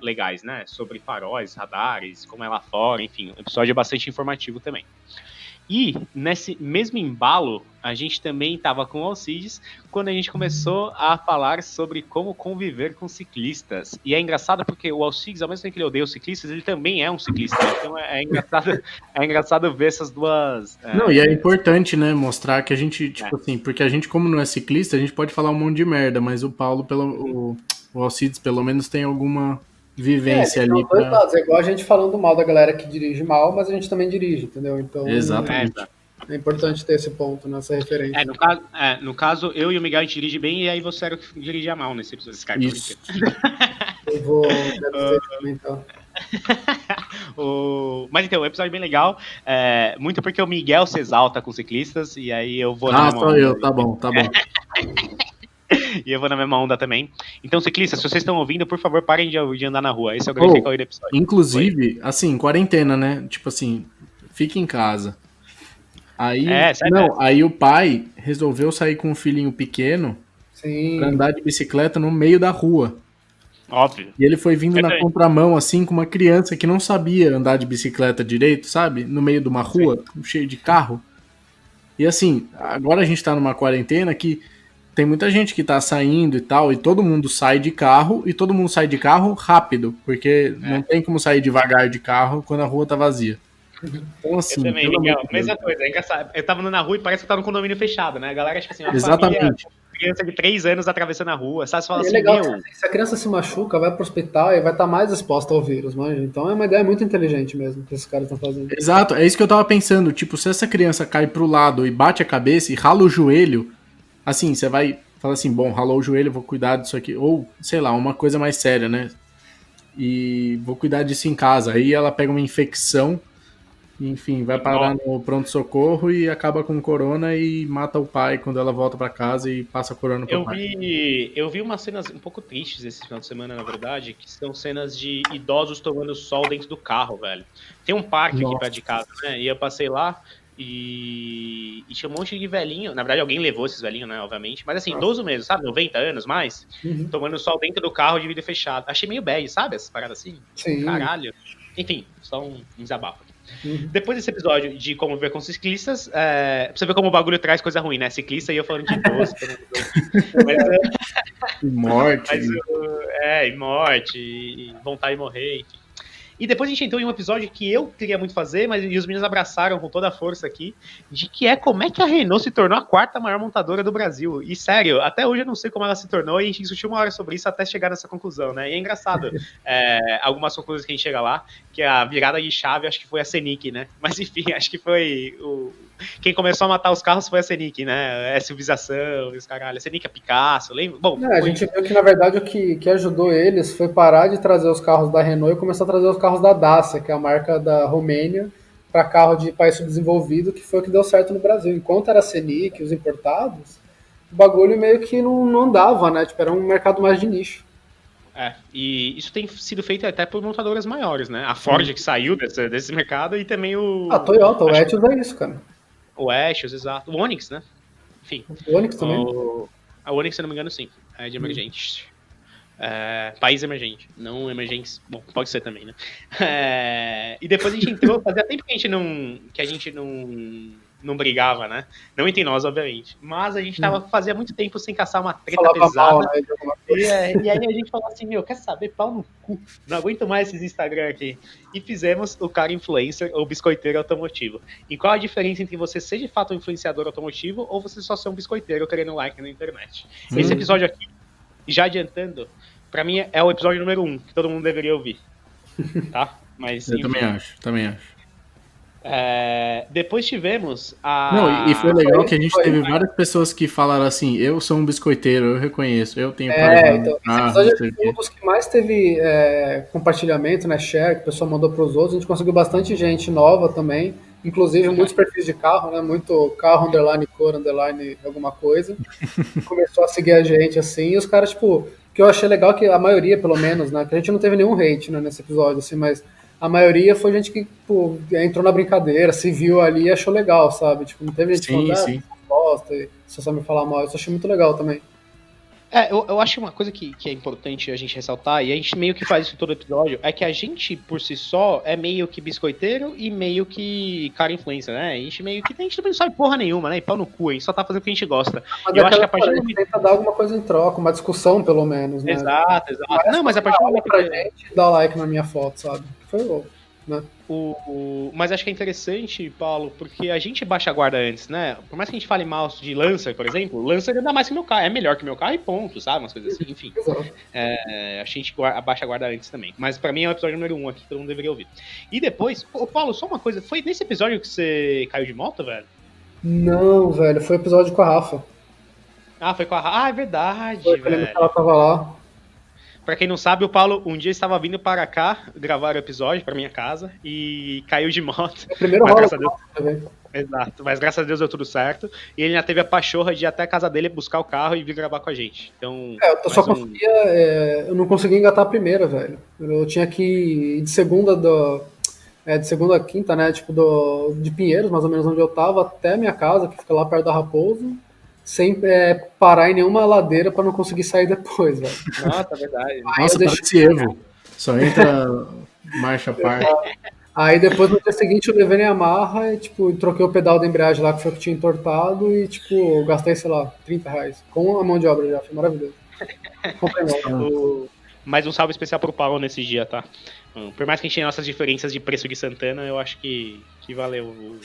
legais, né, sobre faróis, radares, como é lá fora, enfim. Um episódio bastante informativo também. E nesse mesmo embalo, a gente também estava com o Alcides quando a gente começou a falar sobre como conviver com ciclistas. E é engraçado porque o Alcides, ao mesmo tempo que ele odeia os ciclistas, ele também é um ciclista. Então é engraçado ver essas duas... Não, e é importante, né, mostrar que a gente, tipo assim, porque a gente, como não é ciclista, a gente pode falar um monte de merda, mas o Paulo, o Alcides, pelo menos tem alguma vivência São ali os dois pra... lados. É igual a gente falando mal da galera que dirige mal, mas a gente também dirige, entendeu? Então Exatamente. é importante ter esse ponto, nessa referência. No caso, eu e o Miguel a gente dirige bem, e aí você era o que dirigia mal nesse episódio. Esse cara, tô Isso. brincando. Eu vou deve ter comentar. Mas então, o episódio é bem legal. Muito porque o Miguel se exalta com ciclistas, e aí eu vou na Ah, mesma sou onda. eu, tá bom. E eu vou na mesma onda também. Então, ciclistas, se vocês estão ouvindo, por favor, parem de andar na rua. Esse é o grande recado do episódio. Inclusive, assim, quarentena, né? Tipo assim, fica em casa. Aí, aí o pai resolveu sair com um filhinho pequeno Sim. pra andar de bicicleta no meio da rua. Óbvio. E ele foi vindo na contramão, assim, com uma criança que não sabia andar de bicicleta direito, sabe? No meio de uma rua, cheio de carro. E assim, agora a gente tá numa quarentena que tem muita gente que tá saindo e tal, e todo mundo sai de carro, e todo mundo sai de carro rápido, porque não tem como sair devagar de carro quando a rua tá vazia. Então, assim, Eu também, Miguel, mesma coisa, é engraçado. Eu tava andando na rua e parece que eu tava num condomínio fechado, né? A galera, tipo assim, uma família, criança de 3 anos atravessando a rua, sabe? Você fala assim, legal, se a criança se machuca, vai pro hospital e vai estar mais exposta ao vírus, manja. Então é uma ideia muito inteligente mesmo que esses caras estão fazendo. Exato, é isso que eu tava pensando. Tipo, se essa criança cai pro lado e bate a cabeça e rala o joelho, assim, você vai falar assim, bom, ralou o joelho, vou cuidar disso aqui. Ou, sei lá, uma coisa mais séria, né? E vou cuidar disso em casa. Aí ela pega uma infecção, enfim, vai parar no pronto-socorro e acaba com corona e mata o pai quando ela volta pra casa e passa a corona pro pai. Eu vi umas cenas um pouco tristes esse final de semana, na verdade, que são cenas de idosos tomando sol dentro do carro, velho. Tem um parque aqui perto de casa, né? E eu passei lá e tinha um monte de velhinho. Na verdade, alguém levou esses velhinhos, né? Obviamente. Mas assim, idoso mesmo, sabe? 90 anos mais, tomando sol dentro do carro de vidro fechado. Achei meio bad, sabe? Essas paradas assim. Sim. Caralho. Enfim, só um desabafo aqui. Depois desse episódio de como ver com ciclistas, pra você ver como o bagulho traz coisa ruim, né? Ciclista e eu falando de idoso. Morte. E morte, e vontade de morrer, enfim. E depois a gente entrou em um episódio que eu queria muito fazer, mas e os meninos abraçaram com toda a força aqui, de que é como é que a Renault se tornou a 4ª maior montadora do Brasil. E sério, até hoje eu não sei como ela se tornou, e a gente discutiu uma hora sobre isso até chegar nessa conclusão, né? E é engraçado, algumas conclusões que a gente chega lá, que a virada de chave acho que foi a Senic, né? Mas enfim, acho que foi quem começou a matar os carros foi a Senic, né? SUVização, os caralho. A Senic, a Picasso, lembra? Bom, a gente viu que, na verdade, o que ajudou eles foi parar de trazer os carros da Renault e começar a trazer os carros da Dacia, que é a marca da Romênia, para carro de país subdesenvolvido, que foi o que deu certo no Brasil. Enquanto era a Senic, os importados, o bagulho meio que não andava, né? Tipo, era um mercado mais de nicho. E isso tem sido feito até por montadoras maiores, né? A Ford que saiu desse mercado e também a Toyota, o Etios é isso, cara. O Etios, exato. O Onix, né? Enfim. O Onix também? A Onix, se não me engano, sim. É de emergente. País emergente, não emergentes. Bom, pode ser também, né? E depois a gente entrou, fazia tempo que a gente não brigava, né? Não entre nós, obviamente. Mas a gente fazia muito tempo sem caçar uma treta pesada. Mal, né, e aí a gente falou assim, quer saber? Pau no cu. Não aguento mais esses Instagram aqui. E fizemos o cara influencer ou biscoiteiro automotivo. E qual a diferença entre você ser de fato um influenciador automotivo ou você só ser um biscoiteiro querendo like na internet? Esse episódio aqui, já adiantando, pra mim é o episódio número 1, que todo mundo deveria ouvir. Tá? Mas, eu também acho. Depois tivemos a... Não, e foi legal que a gente teve várias pessoas que falaram assim, eu sou um biscoiteiro, eu reconheço, eu tenho então, esse episódio é um dos que mais teve compartilhamento, né, share, que o pessoal mandou para os outros, a gente conseguiu bastante gente nova também, inclusive muitos perfis de carro, né, muito carro, underline, cor, underline, alguma coisa, começou a seguir a gente, assim, e os caras, tipo, que eu achei legal que a maioria, pelo menos, né, que a gente não teve nenhum hate, né, nesse episódio, assim, mas a maioria foi gente que, pô, entrou na brincadeira, se viu ali e achou legal, sabe? Tipo, não teve gente falando, gosta, e se só me falar mal, isso eu achei muito legal também. Eu acho uma coisa que é importante a gente ressaltar, e a gente meio que faz isso em todo episódio, é que a gente, por si só, é meio que biscoiteiro e meio que cara influencer, né? A gente também não sabe porra nenhuma, né? E pau no cu, a gente só tá fazendo o que a gente gosta. Mas eu acho que a partir do momento... tenta dar alguma coisa em troca, uma discussão, pelo menos, né? Exato. Não, mas a partir do momento pra gente dar like na minha foto, sabe? Foi louco. né? Mas acho que é interessante, Paulo, porque a gente baixa a guarda antes, né? Por mais que a gente fale mal de Lancer, por exemplo, Lancer ainda mais que meu carro, é melhor que meu carro e ponto, sabe? Umas coisas assim, enfim. Exato. A gente abaixa a guarda antes também. Mas pra mim é o episódio número 1 aqui, todo mundo deveria ouvir. E depois, Paulo, só uma coisa, foi nesse episódio que você caiu de moto, velho? Não, velho, foi episódio com a Rafa. Ah, foi com a... Ah, é verdade, Foi que eu lembro que velho. ela tava lá. Pra quem não sabe, o Paulo um dia estava vindo para cá gravar o episódio pra minha casa e caiu de moto. É o primeiro Mas rola graças a Deus, também. exato, mas graças a Deus deu tudo certo. E ele ainda teve a pachorra de ir até a casa dele buscar o carro e vir gravar com a gente. Então, Eu só mais um... conseguia. Eu não conseguia engatar a primeira, velho. Eu tinha que ir de segunda de segunda a quinta, né? Tipo, de Pinheiros, mais ou menos onde eu tava, até a minha casa, que fica lá perto da Raposo, sem parar em nenhuma ladeira pra não conseguir sair depois, velho. Nossa, é verdade. Aí Nossa, eu deixei- parece Evo. Só entra marcha par. Aí depois no dia seguinte eu levei em Yamaha e, tipo, troquei o pedal da embreagem lá que foi o que tinha entortado e, tipo, eu gastei, sei lá, R$ 30. Com a mão de obra já, foi maravilhoso. Comprei novo. Mais um salve especial pro Paulo nesse dia, tá? Por mais que a gente tenha nossas diferenças de preço de Santana, eu acho que valeu.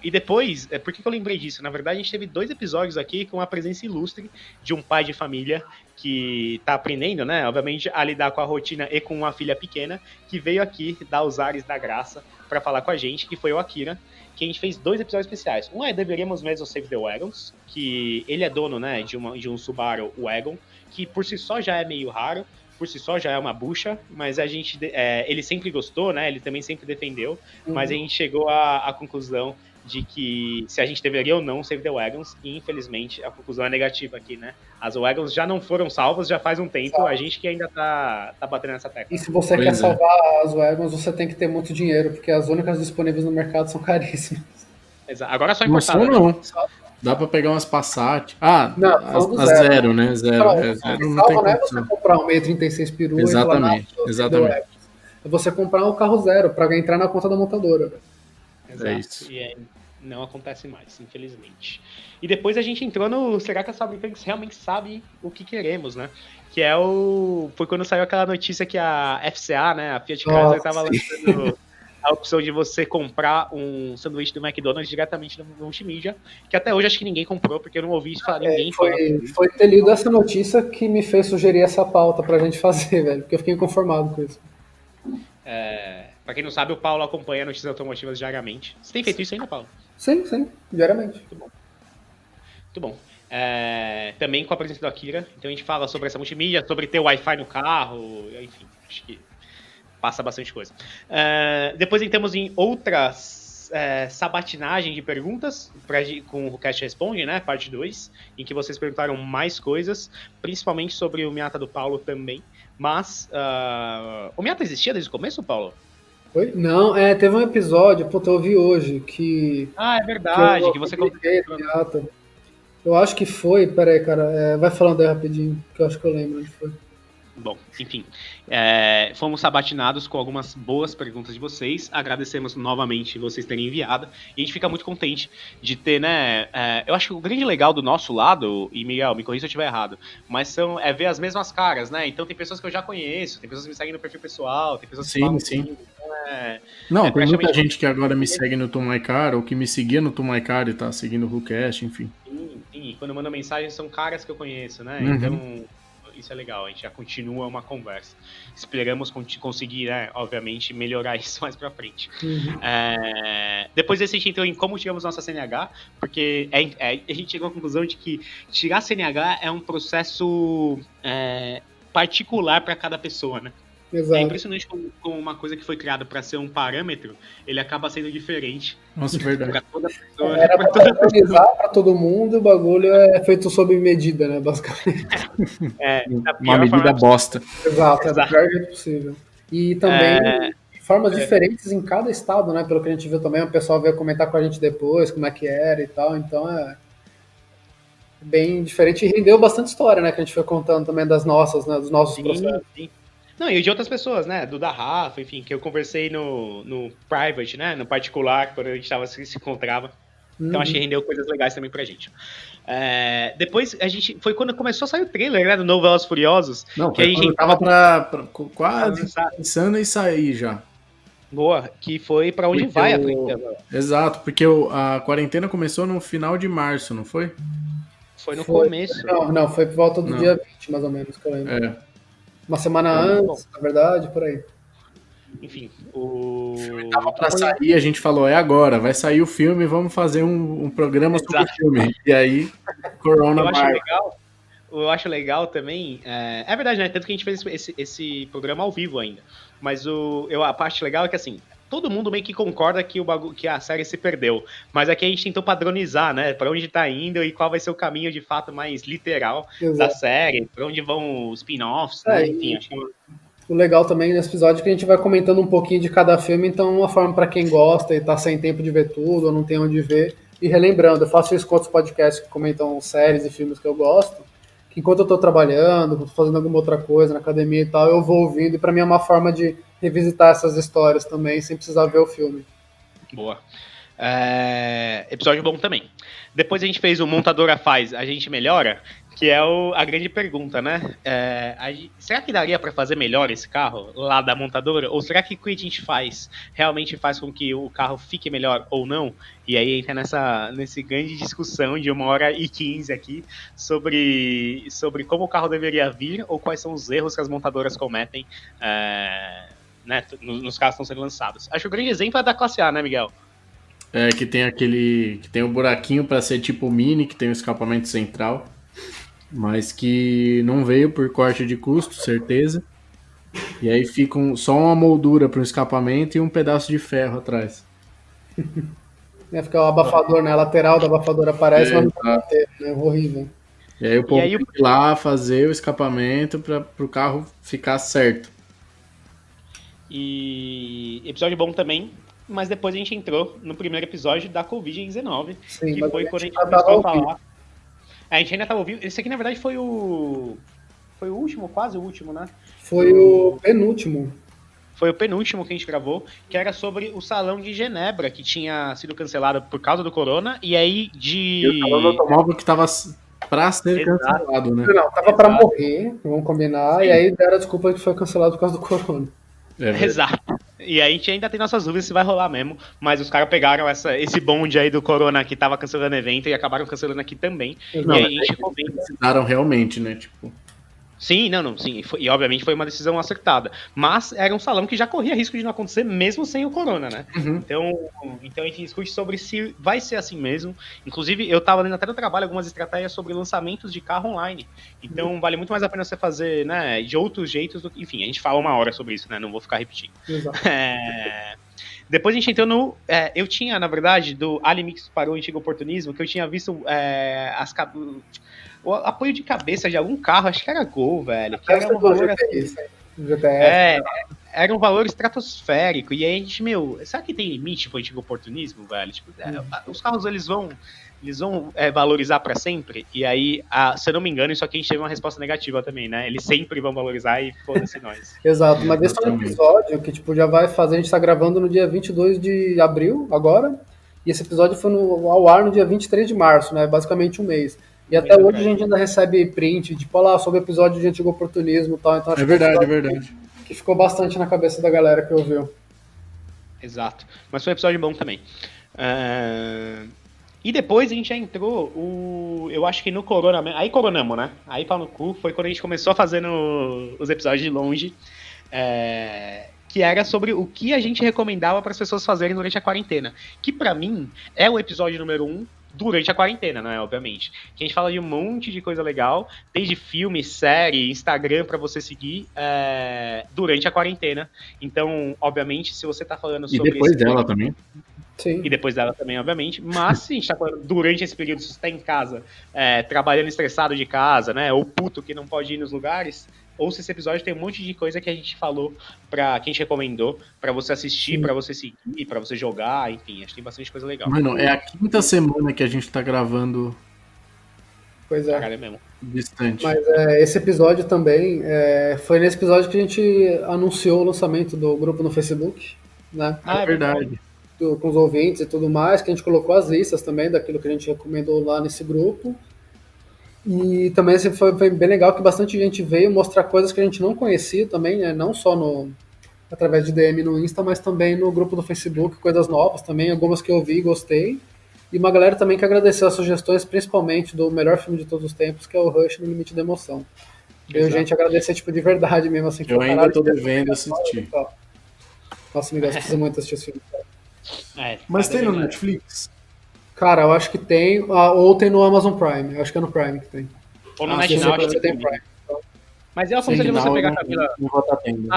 E depois, por que eu lembrei disso? Na verdade, a gente teve 2 episódios aqui com a presença ilustre de um pai de família que tá aprendendo, né? Obviamente, a lidar com a rotina e com uma filha pequena, que veio aqui dar os ares da graça pra falar com a gente, que foi o Akira, que a gente fez 2 episódios especiais. Um é Deveríamos Mesmo Save the Wagons, que ele é dono, né, de um Subaru Wagon, que por si só já é meio raro, por si só já é uma bucha, mas ele sempre gostou, né, ele também sempre defendeu, mas a gente chegou à conclusão de que se a gente deveria ou não save the wagons, e infelizmente a conclusão é negativa aqui, né? As wagons já não foram salvas já faz um tempo, a gente que ainda tá batendo nessa tecla. E se você Pois quer é. salvar as wagons, você tem que ter muito dinheiro, porque as únicas disponíveis no mercado são caríssimas. Agora é só Não são, importada. não. Dá pra pegar umas Passat. Ah, Não, a falando zero, né? Zero. Não, É, o zero que não tem salva não é você condição. comprar um 636 peru Exatamente, e falar, "Não, exatamente. deu wagons." É você comprar um carro zero pra entrar na conta da montadora. Exato. É isso. E aí não acontece mais, infelizmente. E depois a gente entrou no será que a Fabricantes realmente sabe o que queremos, né? Que é foi quando saiu aquela notícia que a FCA, né, a Fiat Chrysler, Nossa, estava lançando a opção de você comprar um sanduíche do McDonald's diretamente no multimídia, que até hoje acho que ninguém comprou, porque eu não ouvi ninguém falar sobre isso. Foi ter lido essa notícia que me fez sugerir essa pauta pra gente fazer, velho, porque eu fiquei inconformado com isso. Pra quem não sabe, o Paulo acompanha notícias automotivas diariamente. Você tem feito isso ainda, Paulo? Sim, diariamente. Muito bom. Também com a presença do Akira. Então a gente fala sobre essa multimídia, sobre ter Wi-Fi no carro, enfim, acho que passa bastante coisa. Depois entramos em outras sabatinagem de perguntas com o Cast Responde, né? Parte 2, em que vocês perguntaram mais coisas, principalmente sobre o Miata do Paulo também. Mas o Miata existia desde o começo, Paulo? Foi? Não, teve um episódio, puta, eu ouvi hoje, que... Ah, é verdade, que eu você publiquei, Miata. Eu acho que foi, peraí, cara, vai falando aí rapidinho, que eu acho que eu lembro onde foi. Bom, enfim, fomos sabatinados com algumas boas perguntas de vocês, agradecemos novamente vocês terem enviado, e a gente fica muito contente de ter, né, eu acho que o grande legal do nosso lado, e Miguel, me corrija se eu estiver errado, mas ver as mesmas caras, né, então tem pessoas que eu já conheço, tem pessoas que me seguem no perfil pessoal, tem pessoas que falam comigo, então Não, tem muita praticamente- gente que agora me segue no Tomaicar, ou que me seguia no Tomaicar e tá seguindo o WhoCast, enfim. Sim, quando manda mensagem são caras que eu conheço, né, Uhum. então... Isso é legal, a gente já continua uma conversa. Esperamos conseguir, né, obviamente, melhorar isso mais pra frente. Depois desse, a gente entrou em como tiramos nossa CNH, porque a gente chegou à conclusão de que tirar CNH é um processo particular para cada pessoa, né? É Exato. impressionante como uma coisa que foi criada para ser um parâmetro, ele acaba sendo diferente Nossa, verdade. para toda pessoa. Era pra padronizar pra todo mundo e o bagulho é feito sob medida, né, basicamente. Da Uma pior medida forma bosta. Exato, é do Exato. pior jeito possível. E também de formas diferentes em cada estado, né? Pelo que a gente viu também, o pessoal veio comentar com a gente depois como é que era e tal, então é bem diferente e rendeu bastante história, né? Que a gente foi contando também das nossas, né? Dos nossos processos. Sim. Não, e de outras pessoas, né? Do da Rafa, enfim, que eu conversei no private, né? No particular, quando a gente se encontrava. Então acho que rendeu coisas legais também pra gente. Depois a gente. Foi quando começou a sair o trailer, né? Do novo Velozes e Furiosos. Não, que a gente tava quase lançar. pensando em sair já. Boa, que foi pra onde Porque vai a franquia agora. Exato, porque a quarentena começou no final de março, não foi? Foi no começo. Não, foi por volta do Não. dia 20, mais ou menos, que eu lembro. É. Uma semana antes, na verdade, por aí. Enfim, Tava pra sair, a gente falou, é agora, vai sair o filme, vamos fazer um programa sobre o filme. E aí, Corona eu acho legal também. É verdade, né? Tanto que a gente fez esse programa ao vivo ainda. Mas a parte legal é que assim. Todo mundo meio que concorda que a série se perdeu. Mas aqui a gente tentou padronizar, né? Pra onde tá indo e qual vai ser o caminho de fato mais literal da série. Pra onde vão os spin-offs, né? Enfim, acho que... O legal também nesse episódio é que a gente vai comentando um pouquinho de cada filme, então uma forma pra quem gosta e tá sem tempo de ver tudo, ou não tem onde ver. E relembrando, eu faço isso com outros podcasts que comentam séries e filmes que eu gosto, que enquanto eu tô trabalhando, tô fazendo alguma outra coisa na academia e tal, eu vou ouvindo, e pra mim é uma forma de revisitar essas histórias também, sem precisar ver o filme. Boa. Episódio bom também. Depois a gente fez o Montadora Faz, a gente melhora, que é a grande pergunta, né? Será que daria para fazer melhor esse carro lá da montadora? Ou será que o que a gente faz realmente faz com que o carro fique melhor ou não? E aí entra nessa grande discussão de 1h15 aqui sobre como o carro deveria vir ou quais são os erros que as montadoras cometem né, nos carros que estão sendo lançados. Acho que o grande exemplo é da classe A, né, Miguel? Que tem que tem o buraquinho para ser tipo Mini, que tem o escapamento central, mas que não veio por corte de custo, certeza. E aí fica só uma moldura para o escapamento e um pedaço de ferro atrás. Ia ficar o abafador, né? A lateral do abafador aparece, mas não vai ter, né? Horrível. E aí o povo tem que ir lá fazer o escapamento para o carro ficar certo. E episódio bom também, mas depois a gente entrou no primeiro episódio da Covid-19, que foi quando a gente começou a falar. A gente ainda estava ouvindo. Esse aqui, na verdade, foi o último, quase o último, né? Foi o penúltimo. Foi o penúltimo que a gente gravou, que era sobre o Salão de Genebra, que tinha sido cancelado por causa do corona, e aí E o Salão do Automóvel que estava pra ser cancelado, né? Não, tava pra morrer, vamos combinar, e aí deram a desculpa que foi cancelado por causa do corona. Exato. E aí a gente ainda tem nossas dúvidas se vai rolar mesmo, mas os caras pegaram esse bonde aí do corona que tava cancelando evento e acabaram cancelando aqui também. Não, e aí a gente comenta. Precisaram realmente, né? Tipo... Sim, sim. E obviamente foi uma decisão acertada. Mas era um salão que já corria risco de não acontecer mesmo sem o corona, né? Uhum. Então a gente discute sobre se vai ser assim mesmo. Inclusive, eu tava lendo até no trabalho algumas estratégias sobre lançamentos de carro online. Então vale muito mais a pena você fazer, né, de outros jeitos. Enfim, a gente fala 1 hora sobre isso, né? Não vou ficar repetindo. Exato. Depois a gente entrou no... eu tinha, na verdade, do Alimix para o Antigo Oportunismo, que eu tinha visto o apoio de cabeça de algum carro, acho que era Gol, velho. Que era um valor era um valor estratosférico. E aí a gente, será que tem limite pro antigo oportunismo, velho? Tipo, os carros eles vão valorizar pra sempre? E aí, se eu não me engano, isso aqui a gente teve uma resposta negativa também, né? Eles sempre vão valorizar e foda-se nós. Exato, mas esse é um episódio que já vai fazer, a gente tá gravando no dia 22 de abril, agora, e esse episódio foi ao ar no dia 23 de março, né? Basicamente um mês. E até hoje a gente ainda recebe print, tipo, sobre o episódio de antigo oportunismo e tal. Então, acho é verdade. Que ficou bastante na cabeça da galera que ouviu. Exato. Mas foi um episódio bom também. E depois a gente já entrou, eu acho que no Corona... Aí coronamos, né? Aí pau no cu, foi quando a gente começou a fazer os episódios de longe. Que era sobre o que a gente recomendava para as pessoas fazerem durante a quarentena. Que pra mim é o episódio número 1 durante a quarentena, né, obviamente. Que a gente fala de um monte de coisa legal, desde filme, série, Instagram pra você seguir durante a quarentena. Então, obviamente, se você tá falando sobre... E depois dela também. Sim. E depois dela também, obviamente. Mas se a gente tá falando durante esse período, se você tá em casa, trabalhando estressado de casa, né, ou puto que não pode ir nos lugares... Ouça esse episódio, tem um monte de coisa que a gente falou, que a gente recomendou, pra você assistir, pra você seguir, pra você jogar, enfim, acho que tem bastante coisa legal. Mano, é a 5ª semana que a gente tá gravando. Pois é. Caralho, é mesmo. Distante. Mas esse episódio também, foi nesse episódio que a gente anunciou o lançamento do grupo no Facebook, né? É verdade. com os ouvintes e tudo mais, que a gente colocou as listas também daquilo que a gente recomendou lá nesse grupo. E também assim, foi bem legal que bastante gente veio mostrar coisas que a gente não conhecia também, né? Não só através de DM no Insta, mas também no grupo do Facebook, coisas novas também, algumas que eu vi e gostei. E uma galera também que agradeceu as sugestões, principalmente do melhor filme de todos os tempos, que é o Rush, No Limite da Emoção. Veio gente agradecer, tipo, de verdade mesmo, assim. Eu ainda tô devendo assistir. Nossa, Miguel, você precisa muito assistir esse filme. Mas tem no Netflix? Cara, eu acho que tem, ou tem no Amazon Prime. Eu acho que é no Prime que tem. Ou no Se National, você acho que tem tem. Prime. Mas eu aconselho você pegar a Camila. Não vou estar tendo.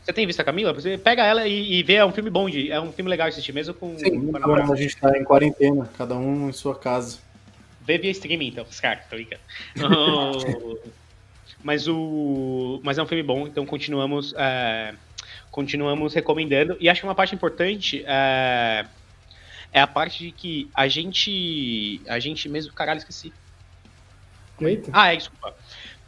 Você tem visto a Camila? Você pega ela e vê, é um filme bom, é um filme legal de assistir, mesmo com a Agora namorada. a gente tá em quarentena, cada um em sua casa. Vê via streaming, então, os caras, tô brincando. Mas é um filme bom, então continuamos recomendando. E acho que uma parte importante é a parte de que a gente mesmo... Caralho, esqueci. Eita. Desculpa.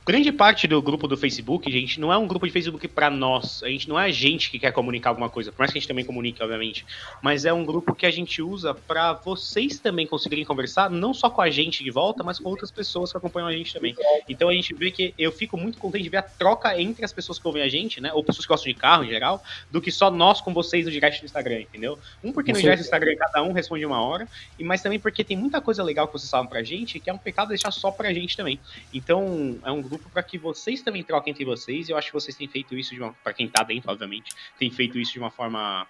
Grande parte do grupo do Facebook, gente, não é um grupo de Facebook pra nós. A gente não é a gente que quer comunicar alguma coisa, por mais que a gente também comunique, obviamente. Mas é um grupo que a gente usa pra vocês também conseguirem conversar, não só com a gente de volta, mas com outras pessoas que acompanham a gente também. Então a gente vê que eu fico muito contente de ver a troca entre as pessoas que ouvem a gente, né? Ou pessoas que gostam de carro em geral, do que só nós com vocês no direct do Instagram, entendeu? Porque no direct do Instagram cada um responde uma hora, mas também porque tem muita coisa legal que vocês falam pra gente, que é um pecado deixar só pra gente também. Então é um grupo para que vocês também troquem entre vocês. Eu acho que vocês têm feito isso para quem tá dentro, obviamente, tem feito isso de uma forma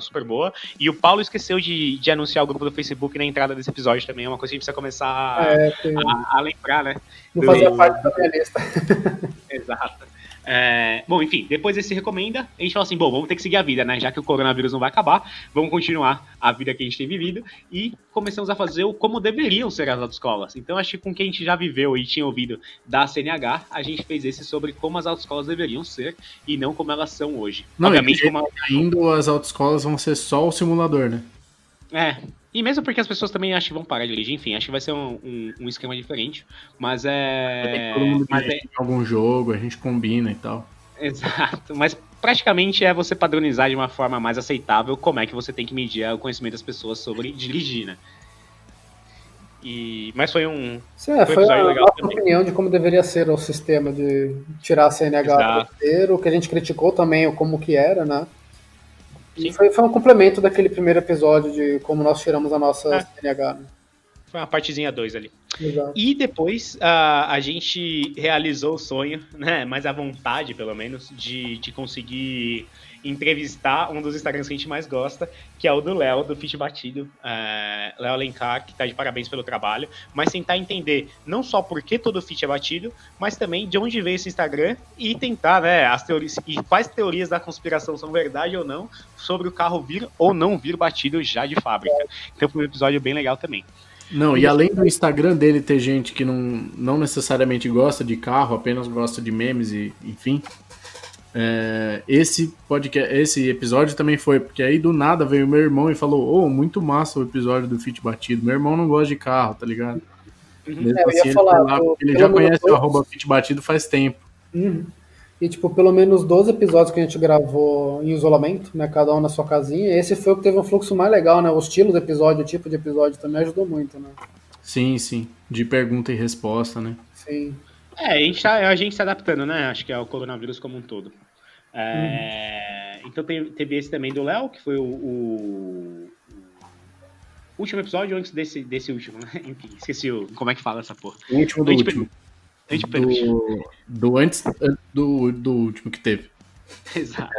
super boa. E o Paulo esqueceu de anunciar o grupo do Facebook na entrada desse episódio também. É uma coisa que a gente precisa começar a lembrar, né? Não fazia parte da minha lista. Exato. Bom, enfim, depois desse recomenda, a gente fala assim, vamos ter que seguir a vida, né? Já que o coronavírus não vai acabar, vamos continuar a vida que a gente tem vivido e começamos a fazer como deveriam ser as autoescolas. Então, acho que com quem a gente já viveu e tinha ouvido da CNH, a gente fez esse sobre como as autoescolas deveriam ser e não como elas são hoje. Não, obviamente, indo as autoescolas vão ser só o simulador, né? E mesmo porque as pessoas também acho que vão parar de dirigir, enfim, acho que vai ser um esquema diferente, mas Todo mundo dirige algum jogo, a gente combina e tal. Exato, mas praticamente é você padronizar de uma forma mais aceitável como é que você tem que medir o conhecimento das pessoas sobre dirigir, né? Mas foi um episódio legal a nossa opinião de como deveria ser o sistema de tirar a CNH inteiro, que a gente criticou também como que era, né? E foi um complemento daquele primeiro episódio de como nós tiramos a nossa CNH. Né? Foi uma partezinha 2 ali. Exato. E depois a gente realizou o sonho, né, mais à vontade, pelo menos, de conseguir entrevistar um dos Instagrams que a gente mais gosta, que é o do Léo, do Fit Batido, Léo Alencar, que tá de parabéns pelo trabalho, mas tentar entender não só por que todo Fit é batido, mas também de onde veio esse Instagram e tentar, né, as teorias, e quais teorias da conspiração são verdade ou não, sobre o carro vir ou não vir batido já de fábrica. Então foi um episódio bem legal também. Não, e além do Instagram dele ter gente que não necessariamente gosta de carro, apenas gosta de memes e enfim, esse episódio também foi, porque aí do nada veio meu irmão e falou, muito massa o episódio do Fit Batido, meu irmão não gosta de carro, tá ligado? Mesmo assim, ele já conhece o @Fit Batido faz tempo. E, tipo, pelo menos 12 episódios que a gente gravou em isolamento, né, cada um na sua casinha, esse foi o que teve um fluxo mais legal, né, o estilo do episódio, o tipo de episódio também ajudou muito, né. Sim, de pergunta e resposta, né. Sim. A gente se adaptando, né, acho que é o coronavírus como um todo. Então teve esse também do Léo, que foi o último episódio antes desse último, né, enfim, esqueci como é que fala essa porra. O último do último. Do último que teve. Exato.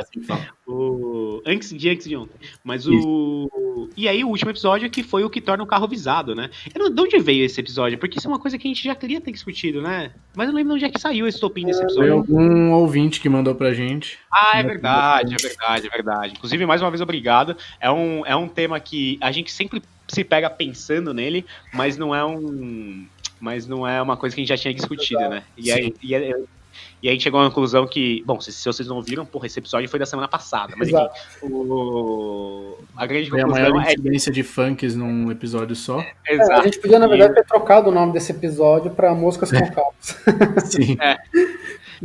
Antes de ontem. Mas E aí o último episódio que foi o que torna o carro visado, né? De onde veio esse episódio? Porque isso é uma coisa que a gente já queria ter discutido, né? Mas eu não lembro de onde é que saiu esse estopim desse episódio. Foi algum ouvinte que mandou pra gente. É verdade. Inclusive, mais uma vez, obrigado. É um tema que a gente sempre se pega pensando nele, mas não é uma coisa que a gente já tinha discutido, né? E aí a gente chegou à conclusão que, bom, se vocês não ouviram, esse episódio foi da semana passada, mas enfim, a grande foi conclusão a maior incidência de funks num episódio só. A gente podia, na verdade, ter trocado o nome desse episódio pra Moscas com Cabos. Sim.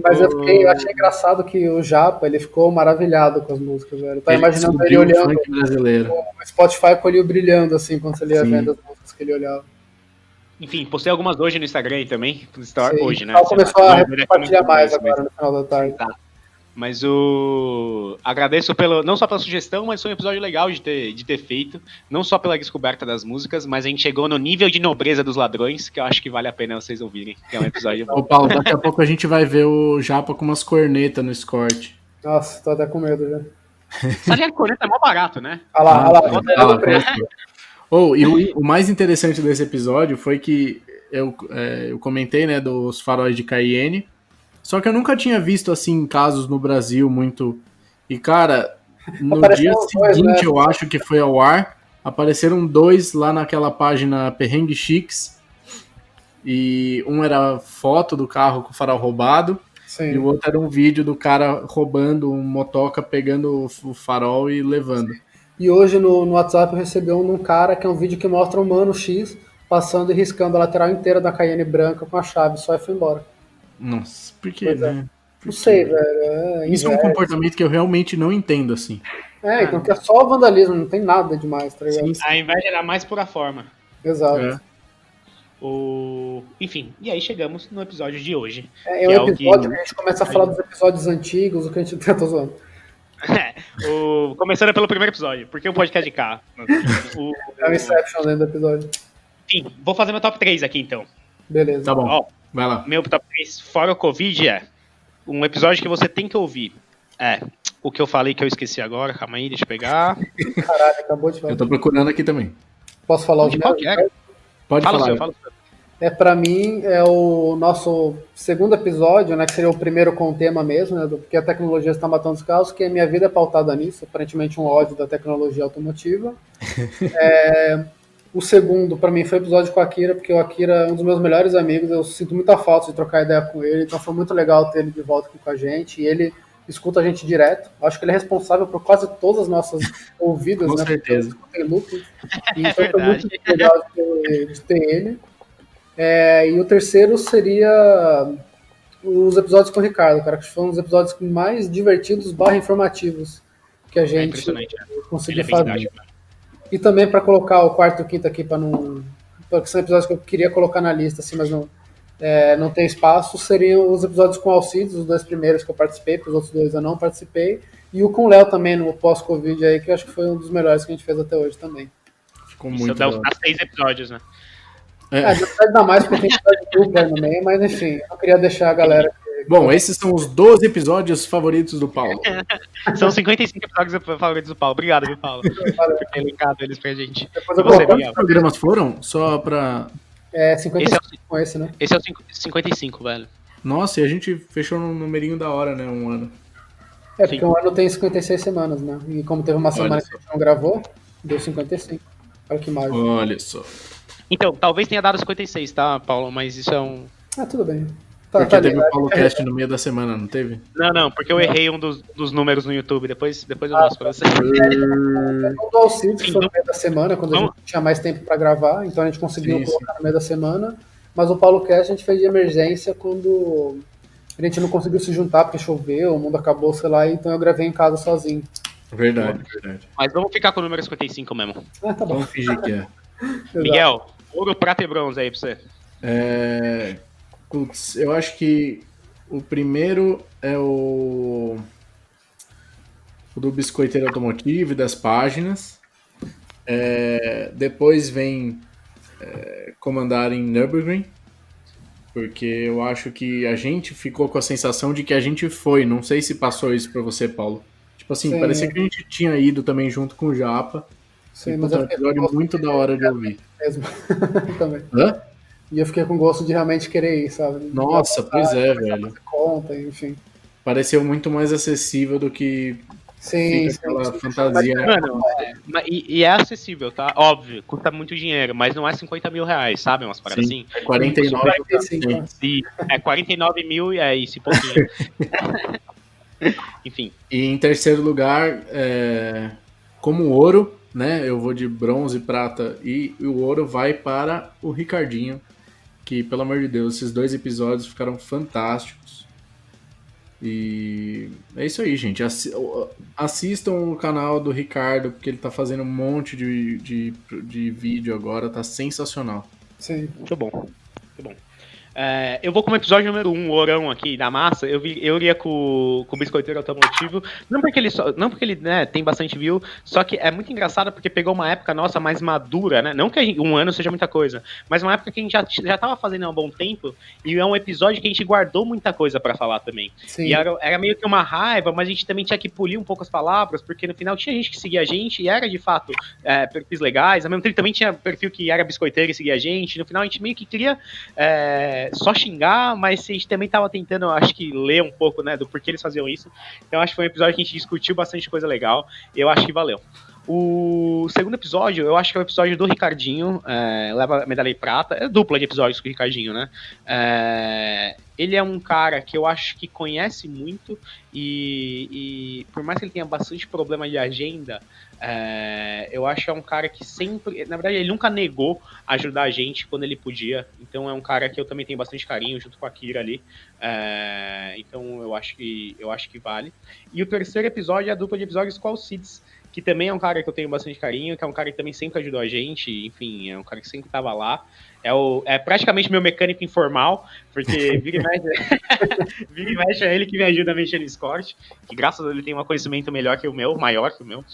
Mas eu achei engraçado que o Japa, ele ficou maravilhado com as músicas, velho. Eu tava Ele imaginando ele subiu o olhando, funk brasileiro. o Spotify com ele brilhando, assim, quando você lia Sim. vendo as músicas que ele olhava. Enfim, postei algumas hoje no Instagram aí também. Story, Sim. hoje, né? Ela começou a Não, não é compartilhar mais mas- agora no final da tarde. Tá. Mas agradeço não só pela sugestão, mas foi um episódio legal de ter feito. Não só pela descoberta das músicas, mas a gente chegou no nível de nobreza dos ladrões, que eu acho que vale a pena vocês ouvirem. Que é um episódio Ô, bom. Paulo, daqui a pouco a gente vai ver o Japa com umas cornetas no escort. Nossa, tô até com medo já. Essa linha de corneta é mó barato, né? Olha lá, olha lá. Ah, lá, e o mais interessante desse episódio foi que eu comentei, né, dos faróis de Cayenne, só que eu nunca tinha visto, assim, casos no Brasil muito... E, cara, no Apareceram dia os dois, seguinte, né? eu acho que foi ao ar, apareceram 2 lá naquela página Perrengue Chiques, e um era foto do carro com o farol roubado, Sim. e o outro era um vídeo do cara roubando um motoca, pegando o farol e levando. E hoje no WhatsApp eu recebi um cara que é um vídeo que mostra um Mano X passando e riscando a lateral inteira da Cayenne branca com a chave só e foi embora. Nossa, por que, Pois é. né? Não sei, velho. Isso é um comportamento que eu realmente não entendo, assim. Então que é só vandalismo, não tem nada demais, tá ligado? Sim, A inveja era mais pura forma. Exato. É. Enfim, e aí chegamos no episódio de hoje. É que um o episódio que a gente começa a falar dos episódios antigos, o que a gente tá zoando. Começando pelo primeiro episódio, porque o podcast de cá. É o Inception dentro do episódio. Enfim, vou fazer meu top 3 aqui então. Beleza. Tá bom, Ó, vai lá. meu top 3 fora o Covid é um episódio que você tem que ouvir. O que eu falei que eu esqueci agora, calma aí, deixa eu pegar. Caralho, acabou de falar. Eu tô procurando aqui também. Posso falar os De meus? qualquer. Pode Fala o falar. seu, fala o seu. Pra mim, é o nosso segundo episódio, né, que seria o primeiro com o tema mesmo, né, do porque a tecnologia está matando os carros, que a minha vida é pautada nisso, aparentemente um ódio da tecnologia automotiva. O segundo, pra mim, foi o episódio com o Akira, porque o Akira é um dos meus melhores amigos, eu sinto muita falta de trocar ideia com ele, então foi muito legal ter ele de volta aqui com a gente, e ele escuta a gente direto. Acho que ele é responsável por quase todas as nossas ouvidas, Com né? certeza. Porque eu escutei looping. E então foi verdade. muito legal de ter ele. E o terceiro seria os episódios com o Ricardo, cara, que foram os episódios mais divertidos / informativos que a gente impressionante, né? Ele conseguiu é bem fazer. didático. E também para colocar o quarto e o quinto aqui para não. Porque são episódios que eu queria colocar na lista, assim, mas não tem espaço. Seriam os episódios com o Alcides, os 2 primeiros que eu participei, para os outros 2 eu não participei. E o com o Léo também no pós-Covid aí, que eu acho que foi um dos melhores que a gente fez até hoje também. Ficou Isso muito dá legal. 6 episódios, né? Na verdade dá mais porque tem episódio duplo aí no meio, mas enfim, eu queria deixar a galera. Bom, esses são os 12 episódios favoritos do Paulo. São 55 episódios favoritos do Paulo. Obrigado, viu, Paulo? Valeu. Por ter linkado eles pra gente. Depois E eu você, coloco. Miguel? Quantos programas foram? Só pra... 55 com esse, né? Esse é o 55, velho. Nossa, e a gente fechou num numerinho da hora, né? Um ano. Porque Sim. um ano tem 56 semanas, né? E como teve uma semana só. que a gente não gravou, deu 55. Olha que mágico. Olha só. Então, talvez tenha dado 56, tá, Paulo? Mas isso é um... Tudo bem. Porque teve ligado. o Paulo Cast no meio da semana, não teve? Não, porque eu errei um dos números no YouTube. Depois eu mostro pra você. O do Alcides foi no meio da semana, quando a Vamos. gente tinha mais tempo para gravar, então a gente conseguiu Sim, colocar no meio da semana. Mas o Paulo Cast a gente fez de emergência quando a gente não conseguiu se juntar porque choveu, o mundo acabou, sei lá, então eu gravei em casa sozinho. Verdade. Mas vamos ficar com o número 55 mesmo. Tá bom. Vamos fingir que é. Exato. Miguel, ouro, prata e bronze aí pra você. Putz, eu acho que o primeiro é o do Biscoiteiro Automotivo e das páginas. Depois vem Comandar em Nürburgring, porque eu acho que a gente ficou com a sensação de que a gente foi. Não sei se passou isso pra você, Paulo. Tipo assim, Sim. parecia que a gente tinha ido também junto com o Japa. Sim, E, mas puta, é eu um fiquei episódio com gosto muito da hora de ouvir. mesmo. Também. Hã? E eu fiquei com gosto de realmente querer ir, sabe? Nossa, pois é, velho. Conta, enfim. Pareceu muito mais acessível do que Sim, fica aquela sim. fantasia. Mano, e é acessível, tá? Óbvio, custa muito dinheiro, mas não é 50 mil reais, sabe? Umas paradas Sim, assim. é 49. 45, né? Sim, é 49 mil e é isso, e pouquinho. Enfim, E em terceiro lugar, como ouro, né? Eu vou de bronze, prata e o ouro vai para o Ricardinho, que, pelo amor de Deus, esses 2 episódios ficaram fantásticos. E é isso aí, gente. Assistam o canal do Ricardo, porque ele tá fazendo um monte de vídeo agora, tá sensacional. Sim. Muito bom. Muito bom. Eu vou com o episódio número 1, o Orão aqui, da massa. Eu iria com o Biscoiteiro Automotivo. Não porque ele né, tem bastante view, só que é muito engraçado porque pegou uma época nossa mais madura, né? Não que um ano seja muita coisa, mas uma época que a gente já tava fazendo há um bom tempo, e é um episódio que a gente guardou muita coisa pra falar também. Sim. E era meio que uma raiva, mas a gente também tinha que polir um pouco as palavras, porque no final tinha gente que seguia a gente, e era de fato perfis legais. Ao mesmo tempo também tinha perfil que era biscoiteiro e seguia a gente. No final a gente meio que queria só xingar, mas a gente também tava tentando, acho que, ler um pouco, né, do porquê eles faziam isso. Então acho que foi um episódio que a gente discutiu bastante coisa legal, e eu acho que valeu. O segundo episódio, eu acho que é o episódio do Ricardinho, leva a medalha de prata, é dupla de episódios com o Ricardinho, né? Ele é um cara que eu acho que conhece muito e por mais que ele tenha bastante problema de agenda, eu acho que é um cara que sempre, na verdade, ele nunca negou ajudar a gente quando ele podia, então é um cara que eu também tenho bastante carinho, junto com a Kira ali, então eu acho que vale. E o terceiro episódio é a dupla de episódios com o Alcides, que também é um cara que eu tenho bastante carinho, que é um cara que também sempre ajudou a gente, enfim, é um cara que sempre estava lá. É praticamente meu mecânico informal, porque vira e mexe é ele que me ajuda a mexer no Escort, que graças a Deus ele tem um conhecimento melhor que o meu, maior que o meu.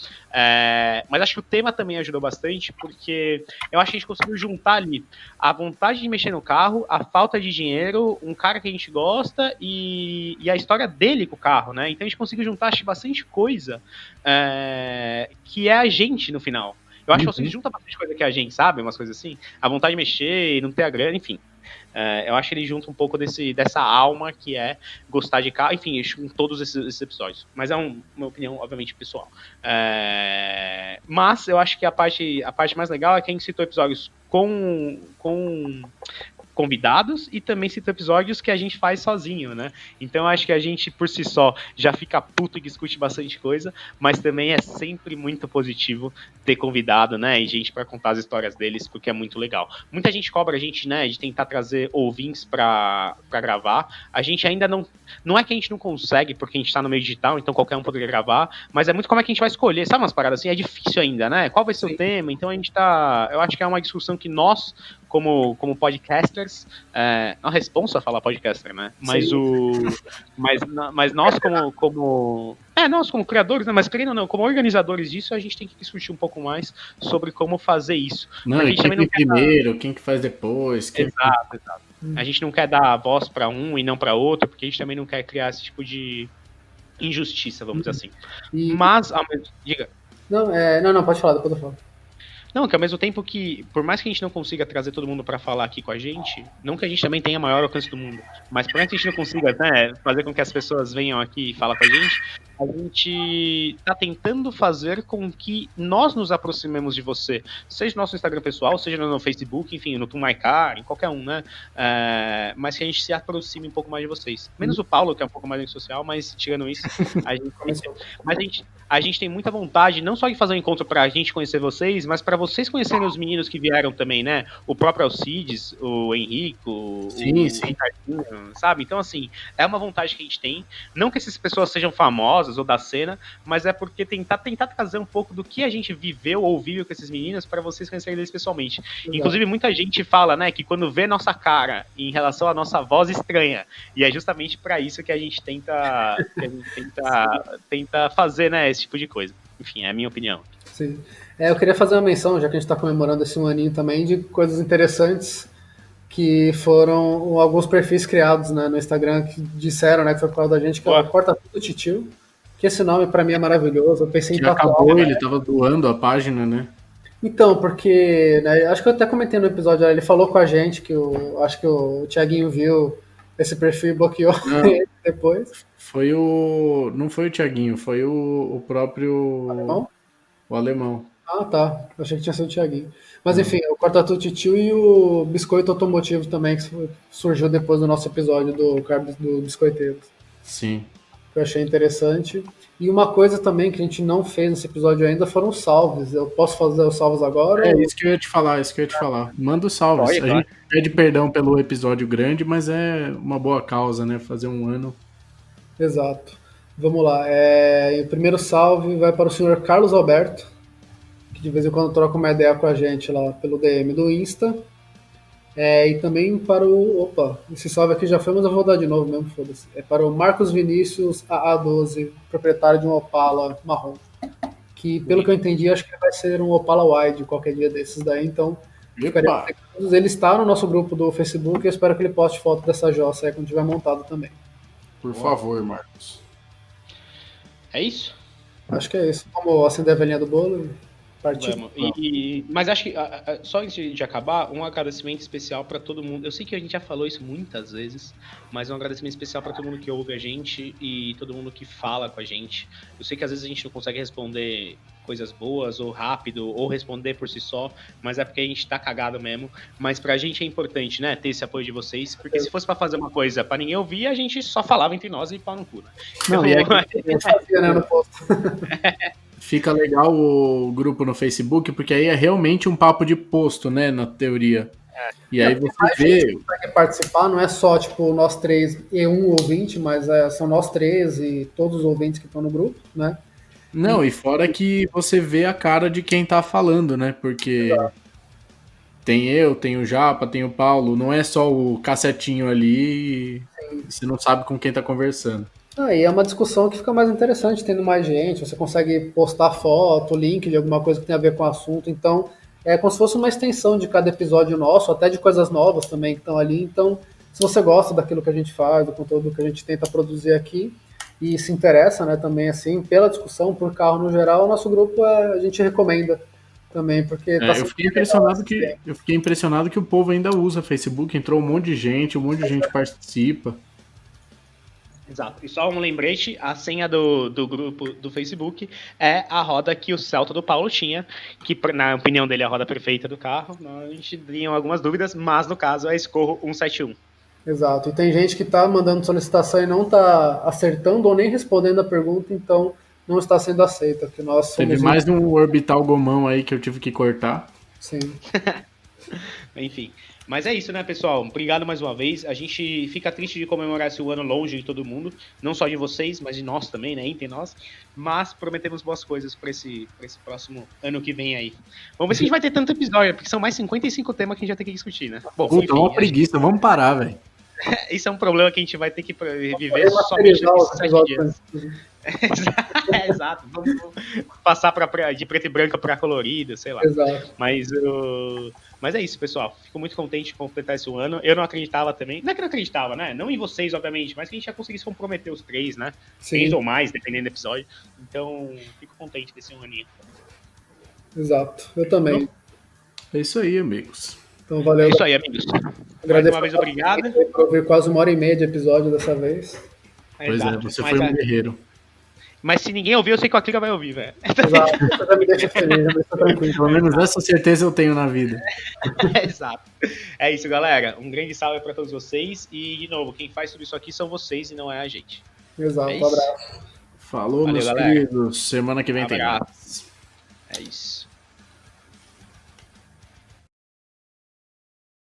Mas acho que o tema também ajudou bastante, porque eu acho que a gente conseguiu juntar ali a vontade de mexer no carro, a falta de dinheiro, um cara que a gente gosta e a história dele com o carro, né? Então a gente conseguiu juntar, acho, bastante coisa que é a gente no final. Eu acho que você junta bastante coisa que a gente, sabe? Umas coisas assim. A vontade de mexer e não ter a grana, enfim. Eu acho que ele junta um pouco dessa alma que é gostar de carro, enfim, em todos esses episódios. Mas é uma opinião, obviamente, pessoal. Mas eu acho que a parte mais legal é que a gente citou episódios com convidados e também citou episódios que a gente faz sozinho, né? Então eu acho que a gente, por si só, já fica puto e discute bastante coisa, mas também é sempre muito positivo ter convidado, né? E gente para contar as histórias deles, porque é muito legal. Muita gente cobra a gente, né, de tentar trazer ouvintes para gravar. A gente ainda não é que a gente não consegue, porque a gente tá no meio digital, então qualquer um poderia gravar, mas é muito como é que a gente vai escolher, sabe umas paradas assim? É difícil ainda, né? Qual vai ser o tema? Então a gente eu acho que é uma discussão que nós, como podcasters, não é responsa falar podcaster, né? Mas mas nós nós como criadores, né? Mas querendo ou não, como organizadores disso, a gente tem que discutir um pouco mais sobre como fazer isso. Não, e quem que primeiro, quem que faz depois. Exato. A gente não quer dar voz para um e não para outro, porque a gente também não quer criar esse tipo de injustiça, vamos dizer assim. Mas, diga. Não, pode falar, depois eu falo. Não, que ao mesmo tempo que, por mais que a gente não consiga trazer todo mundo para falar aqui com a gente, não que a gente também tenha maior alcance do mundo, mas por mais que a gente não consiga, né, fazer com que as pessoas venham aqui e falar com a gente tá tentando fazer com que nós nos aproximemos de você, seja no nosso Instagram pessoal, seja no Facebook, enfim, no Tumaicar, em qualquer um, né, mas que a gente se aproxime um pouco mais de vocês. Menos o Paulo, que é um pouco mais social, mas tirando isso, a gente tem muita vontade, não só de fazer um encontro pra gente conhecer vocês, mas pra vocês conhecerem os meninos que vieram também, né? O próprio Alcides, o Henrico, o Ricardinho, sabe? Então, assim, é uma vontade que a gente tem. Não que essas pessoas sejam famosas ou da cena, mas é porque tentar trazer um pouco do que a gente viveu ou vive com esses meninos pra vocês conhecerem eles pessoalmente. Exato. Inclusive, muita gente fala, né, que quando vê nossa cara em relação à nossa voz estranha, e é justamente pra isso que a gente tenta fazer, né, esse tipo de coisa. Enfim, é a minha opinião. Sim. Eu queria fazer uma menção, já que a gente está comemorando esse um aninho também, de coisas interessantes que foram alguns perfis criados, né, no Instagram que disseram, né, que foi por causa da gente, que é o Corta Tudo Titio, que esse nome para mim é maravilhoso. Eu pensei em tatuar. Acabou, ele tava doando a página, né? Então, porque, né, acho que eu até comentei no episódio, ele falou com a gente que acho que o Thiaguinho viu esse perfil e bloqueou ele depois. Não foi o Thiaguinho, foi o próprio... Alemão? O alemão. Ah, tá. Eu achei que tinha sido o Thiaguinho. Mas enfim, o Corta Tudo Titio e o Biscoito Automotivo também, que surgiu depois do nosso episódio do Biscoiteiro. Sim. Que eu achei interessante. E uma coisa também que a gente não fez nesse episódio ainda foram os salves. Eu posso fazer os salves agora? Isso que eu ia te falar, Manda os salves. A gente pede perdão pelo episódio grande, mas é uma boa causa, né? Fazer um ano. Exato. Vamos lá. O primeiro salve vai para o senhor Carlos Alberto, que de vez em quando troca uma ideia com a gente lá pelo DM do Insta. E também para o. Opa, esse salve aqui já foi, mas eu vou dar de novo mesmo, foda-se. É para o Marcos Vinícius AA12, proprietário de um Opala marrom. Que, pelo que eu entendi, acho que vai ser um Opala Wide qualquer dia desses daí, então. Ficaria Epa, muito. Ele está no nosso grupo do Facebook e eu espero que ele poste foto dessa jossa aí quando tiver montado também. por favor, Marcos. É isso? Acho que é isso. Vamos acender a velhinha do bolo e partir. Vamos. Mas acho que, só antes de acabar, um agradecimento especial para todo mundo. Eu sei que a gente já falou isso muitas vezes, mas um agradecimento especial para todo mundo que ouve a gente e todo mundo que fala com a gente. Eu sei que às vezes a gente não consegue responder coisas boas ou rápido ou responder por si só, mas é porque a gente tá cagado mesmo. Mas pra gente é importante, né, ter esse apoio de vocês, porque se fosse pra fazer uma coisa pra ninguém ouvir, a gente só falava entre nós e pau no cu, né? Não, Então, eu fazia, né, no posto. Fica legal o grupo no Facebook, porque aí é realmente um papo de posto, né, na teoria. E aí você vê... Consegue participar, não é só, tipo, nós três e um ouvinte, mas são nós três e todos os ouvintes que estão no grupo, né? Não, e fora que você vê a cara de quem tá falando, né? Porque tem eu, tem o Japa, tem o Paulo, não é só o cassetinho ali e você não sabe com quem tá conversando. E é uma discussão que fica mais interessante tendo mais gente, você consegue postar foto, link de alguma coisa que tem a ver com o assunto, então é como se fosse uma extensão de cada episódio nosso, até de coisas novas também que estão ali, então se você gosta daquilo que a gente faz, do conteúdo que a gente tenta produzir aqui, e se interessa, né, também assim, pela discussão, por carro no geral, o nosso grupo a gente recomenda também, porque Eu fiquei impressionado que o povo ainda usa Facebook, entrou um monte de gente participa. Exato. E só um lembrete, a senha do grupo do Facebook é a roda que o Celta do Paulo tinha, que na opinião dele é a roda perfeita do carro. A gente tinha algumas dúvidas, mas no caso é a Escorro 171. Exato. E tem gente que está mandando solicitação e não está acertando ou nem respondendo a pergunta, então não está sendo aceita. Que nós somos Teve mais um orbital gomão aí que eu tive que cortar. Sim. Enfim. Mas é isso, né, pessoal? Obrigado mais uma vez. A gente fica triste de comemorar esse ano longe de todo mundo. Não só de vocês, mas de nós também, né? Entre nós. Mas prometemos boas coisas para esse próximo ano que vem aí. Vamos ver se a gente vai ter tanto episódio, porque são mais 55 temas que a gente vai ter que discutir, né? Bom, Puta, uma preguiça, vamos parar, velho. Isso é um problema que a gente vai ter que viver somente nesses 7 dias. Exato. Vamos passar de preto e branco para colorido, sei lá. Exato. Mas é isso, pessoal. Fico muito contente de completar esse ano. Eu não acreditava também. Não é que eu não acreditava, né? Não em vocês, obviamente, mas que a gente já conseguisse comprometer os 3, né? Sim. 3 ou mais, dependendo do episódio. Então, fico contente desse um aninho. Exato. Eu também. É isso aí, amigos. Então, valeu. É isso aí, amigos. Agradeço mais uma vez, obrigado. Por ouvir quase 1h30 de episódio dessa vez. Pois Exato. você foi um guerreiro. Mas se ninguém ouvir, eu sei que o Akira vai ouvir, velho. Exato. Isso já me deixa feliz, já me deixa tranquilo. Pelo menos essa certeza eu tenho na vida. Exato. É isso, galera. Um grande salve para todos vocês. E, de novo, quem faz tudo isso aqui são vocês e não é a gente. Exato. É Um abraço. Falou, Valeu, meus galera. queridos. Semana que vem tem mais. É isso.